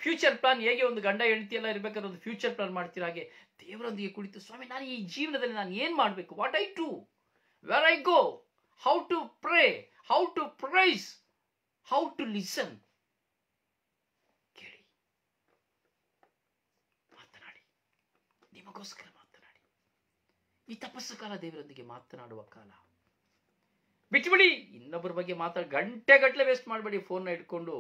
ಫ್ಯೂಚರ್ ಪ್ಲಾನ್ ಹೇಗೆ ಒಂದು ಗಂಡ ಹೆಂಡತಿ ಎಲ್ಲ ಇರ್ಬೇಕಾದ್ರೆ ಒಂದು ಫ್ಯೂಚರ್ ಪ್ಲಾನ್ ಮಾಡ್ತೀರ, ಹಾಗೆ ದೇವರೊಂದಿಗೆ ಕುಳಿತು, ಸ್ವಾಮಿ ನಾನು ಈ ಜೀವನದಲ್ಲಿ ನಾನು ಏನ್ ಮಾಡಬೇಕು, what I do, where I go, how to pray, how to praise, how to listen. ಕೇಳಿ, ಮಾತನಾಡಿ, ನಿಮಗೋಸ್ಕರ ಮಾತನಾಡಿ. ಈ ತಪಸ್ಸು ಕಾಲ ದೇವರೊಂದಿಗೆ ಮಾತನಾಡುವ ಕಾಲ. ಬಿಟ್ಬಿಡಿ, ಇನ್ನೊಬ್ಬರ ಬಗ್ಗೆ ಗಂಟೆಗಟ್ಟಲೆ ವೇಸ್ಟ್ ಮಾಡಬೇಡಿ. ಫೋನ್ನ ಇಟ್ಕೊಂಡು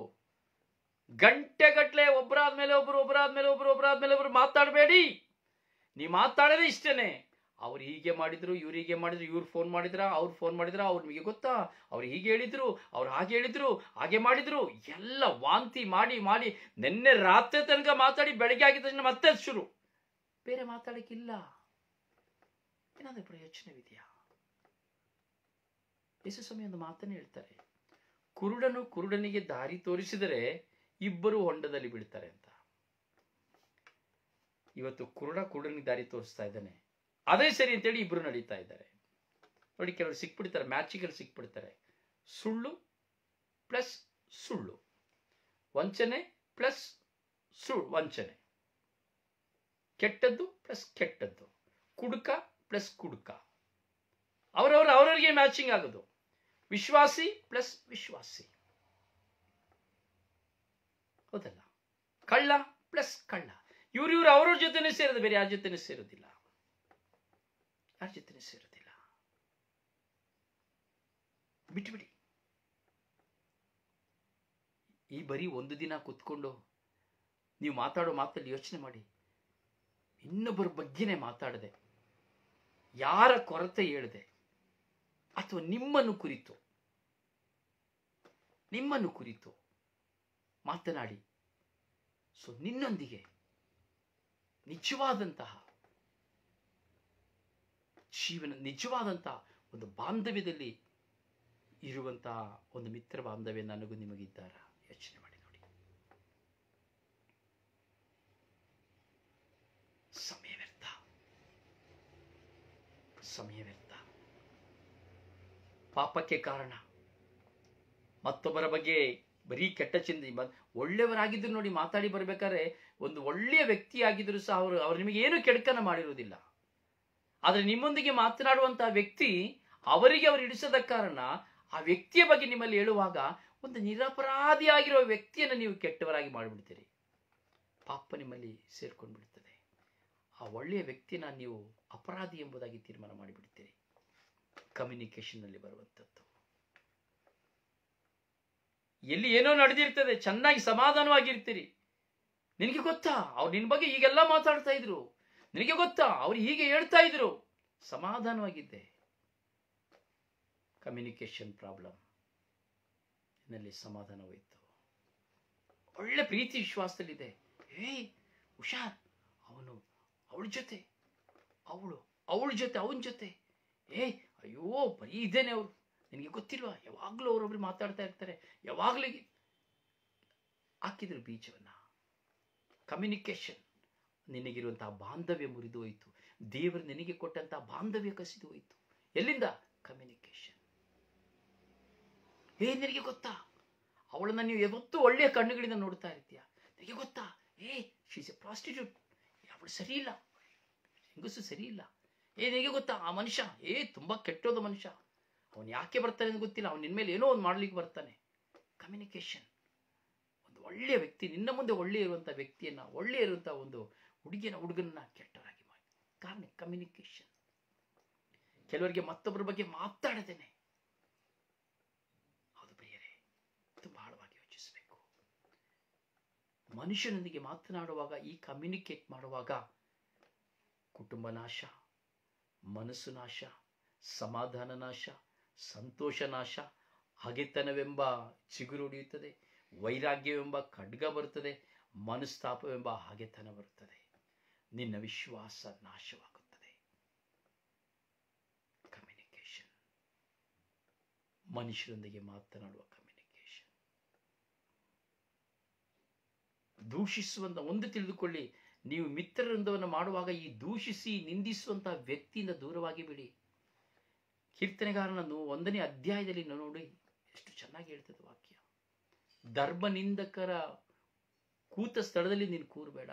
ಗಂಟೆಗಟ್ಟಲೆ ಒಬ್ಬರಾದ್ಮೇಲೆ ಒಬ್ರು ಮಾತಾಡಬೇಡಿ. ನೀವು ಮಾತಾಡೋದೇ ಇಷ್ಟೇನೆ. ಅವ್ರು ಹೀಗೆ ಮಾಡಿದ್ರು, ಇವ್ರು ಹೀಗೆ ಮಾಡಿದ್ರು, ಇವ್ರು ಫೋನ್ ಮಾಡಿದ್ರ, ಅವ್ರು ಫೋನ್ ಮಾಡಿದ್ರ, ಅವ್ರು ನಿಮಗೆ ಗೊತ್ತಾ, ಅವ್ರು ಹೀಗೆ ಹೇಳಿದ್ರು, ಅವ್ರು ಹಾಗೆ ಹೇಳಿದ್ರು, ಹಾಗೆ ಮಾಡಿದ್ರು, ಎಲ್ಲ ವಾಂತಿ ಮಾಡಿ ಮಾಡಿ ನಿನ್ನೆ ರಾತ್ರಿ ತನಕ ಮಾತಾಡಿ ಬೆಳಗ್ಗೆ ಆಗಿದ ತಕ್ಷಣ ಮತ್ತೆ ಶುರು. ಬೇರೆ ಮಾತಾಡಕ್ಕಿಲ್ಲ. ಏನಾದರೂ ಪ್ರಯೋಜನವಿದೆಯಾ? ಯೇಸು ಸ್ವಾಮಿ ಒಂದು ಮಾತನ್ನು ಹೇಳ್ತಾರೆ, ಕುರುಡನು ಕುರುಡನಿಗೆ ದಾರಿ ತೋರಿಸಿದರೆ ಇಬ್ಬರು ಹೊಂಡದಲ್ಲಿ ಬೀಳ್ತಾರೆ ಅಂತ. ಇವತ್ತು ಕುರುಡನಿಗೆ ದಾರಿ ತೋರಿಸ್ತಾ ಇದ್ದಾನೆ, ಅದೇ ಸರಿ ಅಂತೇಳಿ ಇಬ್ರು ನಡೀತಾ ಇದ್ದಾರೆ. ನೋಡಿ, ಕೆಲವರು ಸಿಕ್ಬಿಡ್ತಾರೆ, ಮ್ಯಾಚಿಗಲ್ಲಿ ಸಿಕ್ಬಿಡ್ತಾರೆ. ಸುಳ್ಳು ಪ್ಲಸ್ ಸುಳ್ಳು, ವಂಚನೆ ಪ್ಲಸ್ ವಂಚನೆ, ಕೆಟ್ಟದ್ದು ಪ್ಲಸ್ ಕೆಟ್ಟದ್ದು, ಕುಡುಕ ಪ್ಲಸ್ ಕುಡುಕ, ಅವರವರಿಗೆ ಮ್ಯಾಚಿಂಗ್ ಆಗೋದು. ವಿಶ್ವಾಸಿ ಪ್ಲಸ್ ವಿಶ್ವಾಸಿ, ಹೌದಲ್ಲ? ಕಳ್ಳ ಪ್ಲಸ್ ಕಳ್ಳ, ಇವ್ರು ಅವ್ರವ್ರ ಜೊತೆನೇ ಸೇರೋದು, ಬೇರೆ ಯಾರ ಜೊತೆನೂ ಸೇರೋದಿಲ್ಲ, ಯಾರ ಜೊತೆನೂ ಸೇರೋದಿಲ್ಲ. ಬಿಟ್ಬಿಡಿ. ಈ ಬರೀ ಒಂದು ದಿನ ಕೂತ್ಕೊಂಡು ನೀವು ಮಾತಾಡೋ ಮಾತಲ್ಲಿ ಯೋಚನೆ ಮಾಡಿ, ಇನ್ನೊಬ್ಬರ ಬಗ್ಗೆನೇ ಮಾತಾಡದೆ, ಯಾರ ಕೊರತೆ ಹೇಳದೆ, ಅಥವಾ ನಿಮ್ಮನ್ನು ಕುರಿತು ಮಾತನಾಡಿ. ಸೊ ನಿನ್ನೊಂದಿಗೆ ನಿಜವಾದಂತಹ ಜೀವನ, ನಿಜವಾದಂತಹ ಒಂದು ಬಾಂಧವ್ಯದಲ್ಲಿ ಇರುವಂತಹ ಒಂದು ಮಿತ್ರ ಬಾಂಧವ್ಯ ನನಗೂ ನಿಮಗಿದ್ದಾರ? ಯೋಚನೆ ಮಾಡಿ ನೋಡಿ. ಸಮಯ ವ್ಯರ್ಥ, ಪಾಪಕ್ಕೆ ಕಾರಣ. ಮತ್ತೊಬ್ಬರ ಬಗ್ಗೆ ಬರೀ ಕೆಟ್ಟ ಚಿಂತೆ. ಒಳ್ಳೆಯವರಾಗಿದ್ರು ನೋಡಿ, ಮಾತಾಡಿ ಬರ್ಬೇಕಾದ್ರೆ ಒಂದು ಒಳ್ಳೆಯ ವ್ಯಕ್ತಿ ಆಗಿದ್ರು ಸಹ ಅವರು ನಿಮಗೆ ಏನು ಕೆಡುಕನ್ನ ಮಾಡಿರುವುದಿಲ್ಲ. ಆದ್ರೆ ನಿಮ್ಮೊಂದಿಗೆ ಮಾತನಾಡುವಂತಹ ವ್ಯಕ್ತಿ ಅವರಿಗೆ ಅವರು ಹಿಡಿಸದ ಕಾರಣ ಆ ವ್ಯಕ್ತಿಯ ಬಗ್ಗೆ ನಿಮ್ಮಲ್ಲಿ ಹೇಳುವಾಗ ಒಂದು ನಿರಪರಾಧಿಯಾಗಿರುವ ವ್ಯಕ್ತಿಯನ್ನು ನೀವು ಕೆಟ್ಟವರಾಗಿ ಮಾಡಿಬಿಡ್ತೀರಿ. ಪಾಪ ನಿಮ್ಮಲ್ಲಿ ಸೇರ್ಕೊಂಡು ಬಿಡ್ತದೆ. ಆ ಒಳ್ಳೆಯ ವ್ಯಕ್ತಿನ ನೀವು ಅಪರಾಧಿ ಎಂಬುದಾಗಿ ತೀರ್ಮಾನ ಮಾಡಿಬಿಡ್ತೀರಿ. ಕಮ್ಯುನಿಕೇಶನ್ ನಲ್ಲಿ ಬರುವಂಥದ್ದು. ಎಲ್ಲಿ ಏನೋ ನಡೆದಿರ್ತದೆ, ಚೆನ್ನಾಗಿ ಸಮಾಧಾನವಾಗಿರ್ತೀರಿ. ನಿನಗೆ ಗೊತ್ತಾ ಅವ್ರು ನಿನ್ನ ಬಗ್ಗೆ ಹೀಗೆಲ್ಲ ಮಾತಾಡ್ತಾ ಇದ್ರು, ನಿನಗೆ ಗೊತ್ತಾ ಅವ್ರು ಹೀಗೆ ಹೇಳ್ತಾ ಇದ್ರು, ಸಮಾಧಾನವಾಗಿದ್ದೆ. ಕಮ್ಯುನಿಕೇಶನ್ ಪ್ರಾಬ್ಲಮ್, ನಲ್ಲಿ ಸಮಾಧಾನ ಹೋಯ್ತು. ಒಳ್ಳೆ ಪ್ರೀತಿ ವಿಶ್ವಾಸದಲ್ಲಿದೆ, ಹುಷಾರ್, ಅವಳ ಜೊತೆ ಅವನ ಜೊತೆ ಅಯ್ಯೋ ಬರೀ ಇದ್ದೇನೆ ಅವರು, ನಿನಗೆ ಗೊತ್ತಿಲ್ವಾ, ಯಾವಾಗ್ಲೂ ಅವರೊಬ್ರು ಮಾತಾಡ್ತಾ ಇರ್ತಾರೆ, ಯಾವಾಗ್ಲೂ ಹಾಕಿದ್ರು ಬೀಜವನ್ನ. ಕಮ್ಯುನಿಕೇಶನ್, ನಿನಗಿರುವಂತಹ ಬಾಂಧವ್ಯ ಮುರಿದು ಹೋಯಿತು. ದೇವರು ನಿನಗೆ ಕೊಟ್ಟಂತಹ ಬಾಂಧವ್ಯ ಕಸಿದು ಹೋಯಿತು. ಎಲ್ಲಿಂದ? ಕಮ್ಯುನಿಕೇಶನ್. ನಿನಗೆ ಗೊತ್ತಾ ಅವಳನ್ನ ನೀವು ಯಾವತ್ತೂ ಒಳ್ಳೆಯ ಕಣ್ಣುಗಳಿಂದ ನೋಡ್ತಾ ಇರ್ತೀಯ, ನಿನಗೆ ಗೊತ್ತಾ ಶೀಸ್ ಎ ಪ್ರಾಸ್ಟಿಟ್ಯೂಟ್, ಅವಳು ಸರಿ ಇಲ್ಲ, ಹೆಂಗಸು ಸರಿ ಇಲ್ಲ. ನಿನಗೆ ಗೊತ್ತಾ ಆ ಮನುಷ್ಯ ತುಂಬಾ ಕೆಟ್ಟೋದ ಮನುಷ್ಯ, ಅವನು ಯಾಕೆ ಬರ್ತಾನೆ ಅಂತ ಗೊತ್ತಿಲ್ಲ, ಅವನು ನಿನ್ನ ಮೇಲೆ ಏನೋ ಒಂದು ಮಾಡ್ಲಿಕ್ಕೆ ಬರ್ತಾನೆ. ಕಮ್ಯುನಿಕೇಶನ್. ಒಂದು ಒಳ್ಳೆಯ ವ್ಯಕ್ತಿ ನಿನ್ನ ಮುಂದೆ ಒಳ್ಳೆ ಇರುವಂತಹ ವ್ಯಕ್ತಿಯನ್ನ, ಒಳ್ಳೆ ಇರುವಂತಹ ಒಂದು ಹುಡುಗನನ್ನ ಕೆಟ್ಟವರಾಗಿ ಮಾಡಿ. ಕಾರಣ ಕಮ್ಯುನಿಕೇಶನ್. ಕೆಲವರಿಗೆ ಮತ್ತೊಬ್ಬರ ಬಗ್ಗೆ ಮಾತಾಡದೇನೆ, ಹೌದು ಪ್ರಿಯರೇ, ತುಂಬಾ ಆಳವಾಗಿ ಯೋಚಿಸಬೇಕು. ಮನುಷ್ಯನೊಂದಿಗೆ ಮಾತನಾಡುವಾಗ, ಈ ಕಮ್ಯುನಿಕೇಟ್ ಮಾಡುವಾಗ ಕುಟುಂಬ ನಾಶ, ಮನಸ್ಸು ನಾಶ, ಸಮಾಧಾನ ನಾಶ, ಸಂತೋಷ ನಾಶ, ಹಗೆತನವೆಂಬ ಚಿಗುರು ಹೊಡೆಯುತ್ತದೆ, ವೈರಾಗ್ಯವೆಂಬ ಖಡ್ಗ ಬರುತ್ತದೆ, ಮನಸ್ತಾಪವೆಂಬ ಹಗೆತನ ಬರುತ್ತದೆ, ನಿನ್ನ ವಿಶ್ವಾಸ ನಾಶವಾಗುತ್ತದೆ. ಕಮ್ಯುನಿಕೇಶನ್, ಮನುಷ್ಯರೊಂದಿಗೆ ಮಾತನಾಡುವ ಕಮ್ಯುನಿಕೇಶನ್. ದೂಷಿಸುವಂತ ಒಂದು ತಿಳಿದುಕೊಳ್ಳಿ, ನೀವು ಮಿತ್ರವೃಂದವನ್ನು ಮಾಡುವಾಗ ಈ ದೂಷಿಸಿ ನಿಂದಿಸುವಂತಹ ವ್ಯಕ್ತಿಯಿಂದ ದೂರವಾಗಿ ಬಿಡಿ. ಕೀರ್ತನೆಗಾರನ 1ನೇ ಅಧ್ಯಾಯದಲ್ಲಿ ನೋಡಿ ಎಷ್ಟು ಚೆನ್ನಾಗಿ ಹೇಳ್ತದೆ ವಾಕ್ಯ. ಧರ್ಮ ನಿಂದಕರ ಕೂತ ಸ್ಥಳದಲ್ಲಿ ನೀನು ಕೂರಬೇಡ.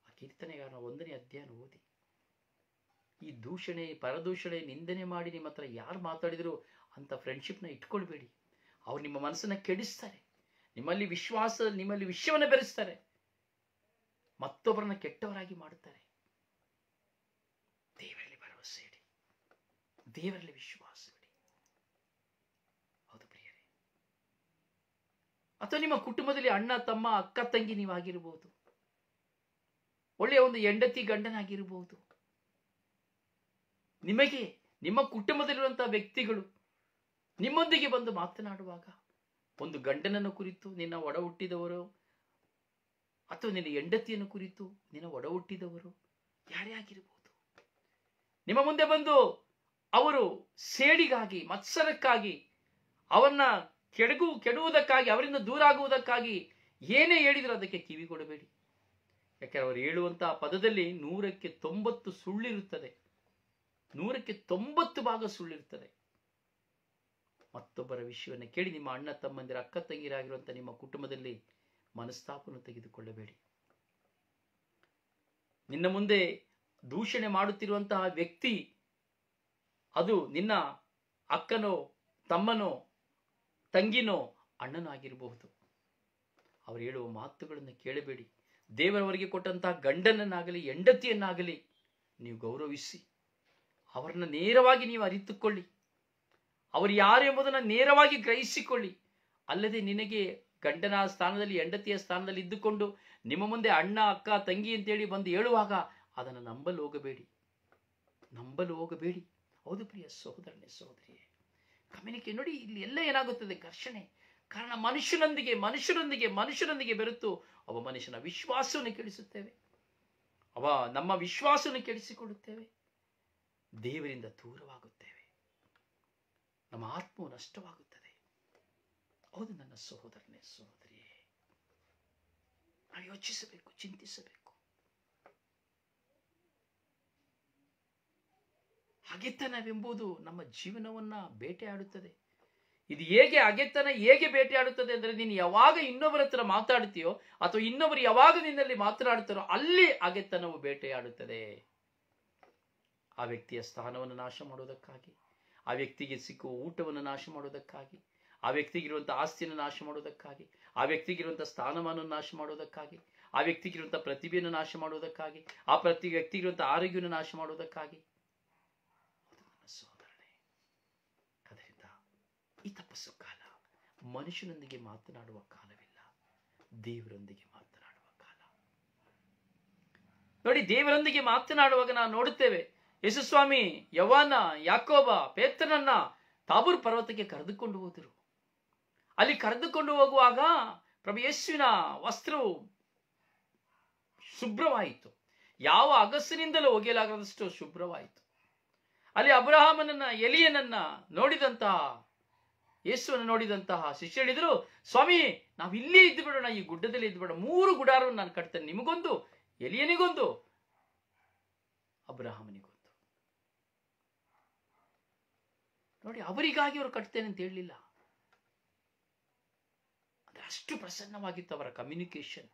ಆ ಕೀರ್ತನೆಗಾರನ 1ನೇ ಅಧ್ಯಾಯ ಓದಿ. ಈ ದೂಷಣೆ, ಪರದೂಷಣೆ, ನಿಂದನೆ ಮಾಡಿ ನಿಮ್ಮ ಹತ್ರ ಯಾರು ಮಾತಾಡಿದ್ರು ಅಂತ ಫ್ರೆಂಡ್ಶಿಪ್ನ ಇಟ್ಕೊಳ್ಬೇಡಿ. ಅವ್ರು ನಿಮ್ಮ ಮನಸ್ಸನ್ನ ಕೆಡಿಸ್ತಾರೆ, ನಿಮ್ಮಲ್ಲಿ ವಿಷಯವನ್ನು ಬೆರೆಸ್ತಾರೆ, ಮತ್ತೊಬ್ಬರನ್ನ ಕೆಟ್ಟವರಾಗಿ ಮಾಡುತ್ತಾರೆ. ದೇವರಲ್ಲಿ ಭರವಸೆ ಇಡಿ, ದೇವರಲ್ಲಿ ವಿಶ್ವಾಸ ಇಡಿ. ಹೌದು ಪ್ರಿಯರೇ. ಅಥವಾ ನಿಮ್ಮ ಕುಟುಂಬದಲ್ಲಿ ಅಣ್ಣ ತಮ್ಮ ಅಕ್ಕ ತಂಗಿ ನೀವಾಗಿರಬಹುದು, ಒಳ್ಳೆಯ ಒಂದು ಹೆಂಡತಿ ಗಂಡನಾಗಿರಬಹುದು. ನಿಮಗೆ ನಿಮ್ಮ ಕುಟುಂಬದಲ್ಲಿರುವಂತಹ ವ್ಯಕ್ತಿಗಳು ನಿಮ್ಮೊಂದಿಗೆ ಬಂದು ಮಾತನಾಡುವಾಗ, ಒಂದು ಗಂಡನನ್ನು ಕುರಿತು, ನಿನ್ನ ಒಡ ಹುಟ್ಟಿದವರು ಅಥವಾ ನಿನ್ನ ಹೆಂಡತಿಯನ್ನು ಕುರಿತು ನಿನ್ನ ಒಡ ಹುಟ್ಟಿದವರು ಯಾರೇ ಆಗಿರಬಹುದು, ನಿಮ್ಮ ಮುಂದೆ ಬಂದು ಅವರು ಸೇಡಿಗಾಗಿ, ಮತ್ಸರಕ್ಕಾಗಿ, ಅವರನ್ನ ಕೆಡುವುದಕ್ಕಾಗಿ, ಅವರಿಂದ ದೂರ ಆಗುವುದಕ್ಕಾಗಿ ಏನೇ ಹೇಳಿದ್ರು ಅದಕ್ಕೆ ಕಿವಿ ಕೊಡಬೇಡಿ. ಯಾಕೆಂದ್ರೆ ಅವರು ಹೇಳುವಂತಹ ಪದದಲ್ಲಿ 100ಕ್ಕೆ 90 ಸುಳ್ಳಿರುತ್ತದೆ, 100ಕ್ಕೆ 90 ಭಾಗ ಸುಳ್ಳಿರುತ್ತದೆ. ಮತ್ತೊಬ್ಬರ ವಿಷಯವನ್ನು ಕೇಳಿ ನಿಮ್ಮ ಅಣ್ಣ ತಮ್ಮಂದಿರ, ಅಕ್ಕ ತಂಗಿರಾಗಿರುವಂತಹ ನಿಮ್ಮ ಕುಟುಂಬದಲ್ಲಿ ಮನಸ್ತಾಪವನ್ನು ತೆಗೆದುಕೊಳ್ಳಬೇಡಿ. ನಿನ್ನ ಮುಂದೆ ದೂಷಣೆ ಮಾಡುತ್ತಿರುವಂತಹ ವ್ಯಕ್ತಿ ಅದು ನಿನ್ನ ಅಕ್ಕನೋ, ತಮ್ಮನೋ, ತಂಗಿನೋ, ಅಣ್ಣನೋ ಆಗಿರಬಹುದು. ಅವರು ಹೇಳುವ ಮಾತುಗಳನ್ನು ಕೇಳಬೇಡಿ. ದೇವರವರಿಗೆ ಕೊಟ್ಟಂತಹ ಗಂಡನನ್ನಾಗಲಿ ಹೆಂಡತಿಯನ್ನಾಗಲಿ ನೀವು ಗೌರವಿಸಿ, ಅವರನ್ನ ನೇರವಾಗಿ ನೀವು ಅರಿತುಕೊಳ್ಳಿ, ಅವರು ಯಾರು ಎಂಬುದನ್ನು ನೇರವಾಗಿ ಗ್ರಹಿಸಿಕೊಳ್ಳಿ. ಅಲ್ಲದೆ ನಿನಗೆ ಗಂಡನ ಸ್ಥಾನದಲ್ಲಿ, ಹೆಂಡತಿಯ ಸ್ಥಾನದಲ್ಲಿ ಇದ್ದುಕೊಂಡು ನಿಮ್ಮ ಮುಂದೆ ಅಣ್ಣ, ಅಕ್ಕ, ತಂಗಿ ಅಂತೇಳಿ ಬಂದು ಹೇಳುವಾಗ ಅದನ್ನು ನಂಬಲು ಹೋಗಬೇಡಿ. ಹೌದು ಪ್ರಿಯ ಸಹೋದರನೇ, ಸಹೋದರಿಯೇ, ಕಮ್ಯುನಿಕೇಟ್ ನೋಡಿ, ಇಲ್ಲಿ ಎಲ್ಲ ಏನಾಗುತ್ತದೆ? ಘರ್ಷಣೆ. ಕಾರಣ ಮನುಷ್ಯರೊಂದಿಗೆ ಬೆರೆತು ಒಬ್ಬ ಮನುಷ್ಯನ ವಿಶ್ವಾಸವನ್ನು ಕೆಡಿಸುತ್ತೇವೆ, ನಮ್ಮ ವಿಶ್ವಾಸವನ್ನು ಕೆಡಿಸಿಕೊಳ್ಳುತ್ತೇವೆ, ದೇವರಿಂದ ದೂರವಾಗುತ್ತೇವೆ, ನಮ್ಮ ಆತ್ಮವು ನಷ್ಟವಾಗುತ್ತದೆ. ಹೌದು ನನ್ನ ಸಹೋದರನೇ, ಸಹೋದರಿಯೇ, ನಾವು ಯೋಚಿಸಬೇಕು, ಚಿಂತಿಸಬೇಕು. ಹಗೆತನವೆಂಬುದು ನಮ್ಮ ಜೀವನವನ್ನ ಬೇಟೆಯಾಡುತ್ತದೆ. ಇದು ಹೇಗೆ ಬೇಟೆಯಾಡುತ್ತದೆ ಅಂದ್ರೆ, ನೀನು ಯಾವಾಗ ಇನ್ನೊಬ್ಬರ ಹತ್ರ ಮಾತಾಡ್ತೀಯೋ ಅಥವಾ ಇನ್ನೊಬ್ಬರು ಯಾವಾಗ ನಿನ್ನಲ್ಲಿ ಮಾತನಾಡುತ್ತಾರೋ ಅಲ್ಲಿ ಹಗೆತನವು ಬೇಟೆಯಾಡುತ್ತದೆ. ಆ ವ್ಯಕ್ತಿಯ ಸ್ಥಾನವನ್ನು ನಾಶ ಮಾಡುವುದಕ್ಕಾಗಿ, ಆ ವ್ಯಕ್ತಿಗೆ ಸಿಕ್ಕುವ ಊಟವನ್ನು ನಾಶ ಮಾಡುವುದಕ್ಕಾಗಿ, ಆ ವ್ಯಕ್ತಿಗಿರುವಂತಹ ಆಸ್ತಿಯನ್ನು ನಾಶ ಮಾಡುವುದಕ್ಕಾಗಿ, ಆ ವ್ಯಕ್ತಿಗಿರುವಂತಹ ಸ್ಥಾನಮಾನವನ್ನು ನಾಶ ಮಾಡುವುದಕ್ಕಾಗಿ, ಆ ವ್ಯಕ್ತಿಗಿರುವಂತಹ ಪ್ರತಿಭೆಯನ್ನು ನಾಶ ಮಾಡುವುದಕ್ಕಾಗಿ, ಆ ವ್ಯಕ್ತಿಗಿರುವಂತಹ ಆರೋಗ್ಯವನ್ನು ನಾಶ ಮಾಡುವುದಕ್ಕಾಗಿ. ಸಹೋದರನೇ, ಅದರಿಂದ ಈ ತಪಸ್ಸು ಕಾಲ ಮನುಷ್ಯನೊಂದಿಗೆ ಮಾತನಾಡುವ ಕಾಲವಿಲ್ಲ, ದೇವರೊಂದಿಗೆ ಮಾತನಾಡುವ ಕಾಲ. ನೋಡಿ, ದೇವರೊಂದಿಗೆ ಮಾತನಾಡುವಾಗ ನಾವು ನೋಡುತ್ತೇವೆ, ಯೇಸುಸ್ವಾಮಿ ಯವಾನ, ಯಾಕೋಬ, ಪೇತ್ರನನ್ನ ತಾಬೂರ್ ಪರ್ವತಕ್ಕೆ ಕರೆದುಕೊಂಡು ಹೋದರು. ಅಲ್ಲಿ ಕರೆದುಕೊಂಡು ಹೋಗುವಾಗ ಪ್ರಭು ಯೇಸುವಿನ ವಸ್ತ್ರವು ಶುಭ್ರವಾಯಿತು, ಯಾವ ಅಗಸಿನಿಂದಲೂ ಒಗೆಯಲಾಗದಷ್ಟು ಶುಭ್ರವಾಯಿತು. ಅಲ್ಲಿ ಅಬ್ರಹಾಮನನ್ನ, ಎಲಿಯನನ್ನ ನೋಡಿದಂತಹ, ಯೇಸುವನ್ನು ನೋಡಿದಂತಹ ಶಿಷ್ಯ ಹೇಳಿದ್ರು, ಸ್ವಾಮಿ ನಾವು ಇಲ್ಲೇ ಇದ್ದು ಬಿಡೋಣ, ಈ ಗುಡ್ಡದಲ್ಲಿ ಇದ್ದು ಬಿಡೋಣ, 3 ಗುಡಾರವನ್ನು ನಾನು ಕಟ್ತೇನೆ, ನಿಮಗೊಂದು, ಎಲಿಯನಿಗೊಂದು, ಅಬ್ರಹಾಮನಿಗೊಂದು. ನೋಡಿ, ಅವರಿಗಾಗಿ ಅವರು ಕಟ್ತೇನೆ ಅಂತ ಹೇಳಲಿಲ್ಲ. ಅಂದ್ರೆ ಅಷ್ಟು ಪ್ರಸನ್ನವಾಗಿತ್ತು ಅವರ ಕಮ್ಯುನಿಕೇಶನ್.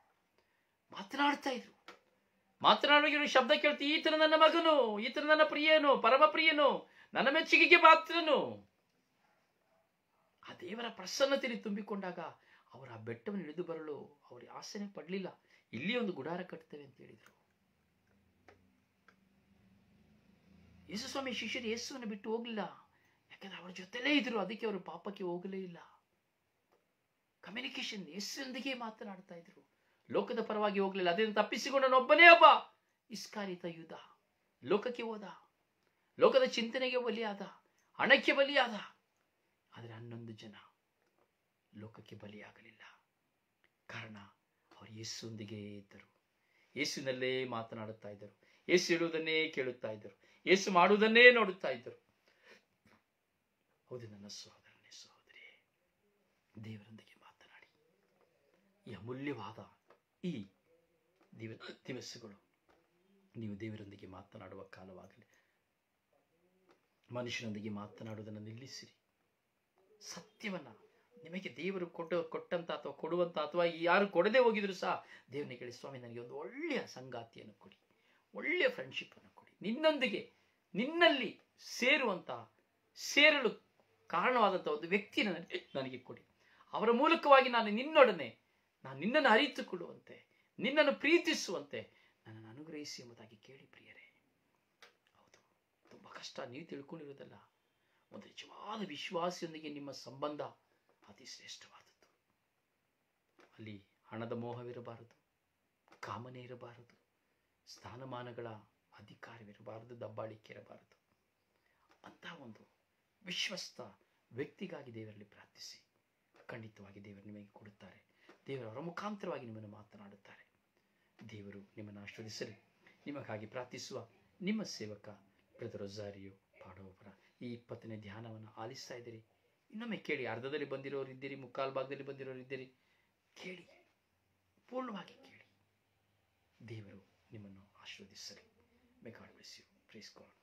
ಮಾತನಾಡ್ತಾ ಇದ್ರು, ಮಾತನಾಡುವ ಶಬ್ದ ಕೇಳ್ತಿ, ಈತನ ನನ್ನ ಮಗನು, ಈತನ ನನ್ನ ಪ್ರಿಯನು, ಪರಮ ಪ್ರಿಯನು, ನನ್ನ ಮೆಚ್ಚುಗೆಗೆ ಪಾತ್ರನು. ಆ ದೇವರ ಪ್ರಸನ್ನತೆಯಲ್ಲಿ ತುಂಬಿಕೊಂಡಾಗ ಅವರು ಆ ಬೆಟ್ಟವನ್ನು ಇಳಿದು ಬರಲು ಅವರು ಆಸೆನೆ ಪಡಲಿಲ್ಲ. ಇಲ್ಲಿ ಒಂದು ಗುಡಾರ ಕಟ್ತೇವೆ ಅಂತ ಹೇಳಿದ್ರು. ಯೇಸುಸ್ವಾಮಿ ಶಿಷ್ಯರು ಯೇಸುವನ್ನು ಬಿಟ್ಟು ಹೋಗಲಿಲ್ಲ, ಯಾಕಂದ್ರೆ ಅವರ ಜೊತೆಲೇ ಇದ್ರು, ಅದಕ್ಕೆ ಅವರು ಪಾಪಕ್ಕೆ ಹೋಗಲೇ ಇಲ್ಲ. ಕಮ್ಯುನಿಕೇಶನ್, ಯೇಸುವಿನೊಂದಿಗೆ ಮಾತನಾಡ್ತಾ ಇದ್ರು, ಲೋಕದ ಪರವಾಗಿ ಹೋಗಲಿಲ್ಲ. ಅದರಿಂದ ತಪ್ಪಿಸಿಕೊಂಡನೊಬ್ಬನೇ ಒಬ್ಬ ಇಸ್ಕಾರಿತ ಯೂದ ಲೋಕಕ್ಕೆ ಹೋದ, ಲೋಕದ ಚಿಂತನೆಗೆ ಬಲಿಯಾದ, ಹಣಕ್ಕೆ ಬಲಿಯಾದ. ಆದರೆ 11 ಜನ ಲೋಕಕ್ಕೆ ಬಲಿಯಾಗಲಿಲ್ಲ. ಕಾರಣ ಅವರು ಯೇಸುವೊಂದಿಗೆ ಇದ್ದರು, ಯೇಸುವಿನಲ್ಲೇ ಮಾತನಾಡುತ್ತಾ ಇದ್ದರು, ಯೇಸು ಹೇಳುವುದನ್ನೇ ಕೇಳುತ್ತಾ ಇದ್ದರು, ಯೇಸು ಮಾಡುವುದನ್ನೇ ನೋಡುತ್ತಾ ಇದ್ದರು. ಹೌದು ನನ್ನ ಸಹೋದರನೇ, ಸಹೋದರಿಯೇ, ದೇವರೊಂದಿಗೆ ಮಾತನಾಡಿ. ಈ ಅಮೂಲ್ಯವಾದ ಈ ದಿವಸಗಳು ನೀವು ದೇವರೊಂದಿಗೆ ಮಾತನಾಡುವ ಕಾಲವಾಗಲಿ. ಮನುಷ್ಯನೊಂದಿಗೆ ಮಾತನಾಡುವುದನ್ನು ನಿಲ್ಲಿಸಿರಿ. ಸತ್ಯವನ್ನ ನಿಮಗೆ ದೇವರು ಕೊಟ್ಟಂತ ಅಥವಾ ಕೊಡುವಂತ, ಅಥವಾ ಯಾರು ಕೊಡದೆ ಹೋಗಿದ್ರು ಸಹ ದೇವನಿಗೆ ಹೇಳಿ, ಸ್ವಾಮಿ ನನಗೆ ಒಂದು ಒಳ್ಳೆಯ ಸಂಗಾತಿಯನ್ನು ಕೊಡಿ, ಒಳ್ಳೆಯ ಫ್ರೆಂಡ್ಶಿಪ್ ಅನ್ನು ಕೊಡಿ, ನಿನ್ನಲ್ಲಿ ಸೇರಲು ಕಾರಣವಾದಂತಹ ಒಂದು ವ್ಯಕ್ತಿಯನ್ನು ನನಗೆ ಕೊಡಿ. ಅವರ ಮೂಲಕವಾಗಿ ನಾನು ನಿನ್ನನ್ನು ಅರಿತುಕೊಳ್ಳುವಂತೆ, ನಿನ್ನನ್ನು ಪ್ರೀತಿಸುವಂತೆ ನನ್ನನ್ನು ಅನುಗ್ರಹಿಸಿ ಎಂಬುದಾಗಿ ಕೇಳಿ ಪ್ರಿಯರೇ. ಹೌದು, ತುಂಬಾ ಕಷ್ಟ, ನೀವು ತಿಳ್ಕೊಂಡಿರೋದಲ್ಲ. ಒಂದು ನಿಜವಾದ ವಿಶ್ವಾಸಿಯೊಂದಿಗೆ ನಿಮ್ಮ ಸಂಬಂಧ ಅತಿ ಶ್ರೇಷ್ಠವಾದದ್ದು. ಅಲ್ಲಿ ಹಣದ ಮೋಹವಿರಬಾರದು, ಕಾಮನೆ ಇರಬಾರದು, ಸ್ಥಾನಮಾನಗಳ ಅಧಿಕಾರವಿರಬಾರದು, ದಬ್ಬಾಳಿಕೆ ಇರಬಾರದು. ಅಂತ ಒಂದು ವಿಶ್ವಸ್ತ ವ್ಯಕ್ತಿಗಾಗಿ ದೇವರಲ್ಲಿ ಪ್ರಾರ್ಥಿಸಿ. ಖಂಡಿತವಾಗಿ ದೇವರು ನಿಮಗೆ ಕೊಡುತ್ತಾರೆ. ದೇವರ ಮುಖಾಂತರವಾಗಿ ನಿಮ್ಮನ್ನು ಮಾತನಾಡುತ್ತಾರೆ. ದೇವರು ನಿಮ್ಮನ್ನು ಆಶೀರ್ವದಿಸಲಿ. ನಿಮಗಾಗಿ ಪ್ರಾರ್ಥಿಸುವ ನಿಮ್ಮ ಸೇವಕ ಬ್ರದರ್ ರೊಜಾರಿಯೋ ಪಾಡೋಪುರ ಈ 20ನೇ ಧ್ಯಾನವನ್ನು ಆಲಿಸ್ತಾ ಇದ್ದೀರಿ. ಇನ್ನೊಮ್ಮೆ ಕೇಳಿ. ಅರ್ಧದಲ್ಲಿ ಬಂದಿರೋರು ಇದ್ದೀರಿ, ಮುಕ್ಕಾಲು ಭಾಗದಲ್ಲಿ ಬಂದಿರೋರು ಇದ್ದೀರಿ. ಕೇಳಿ, ಪೂರ್ಣವಾಗಿ ಕೇಳಿ. ದೇವರು ನಿಮ್ಮನ್ನು ಆಶೀರ್ವದಿಸಲಿ. May God bless you. Praise god.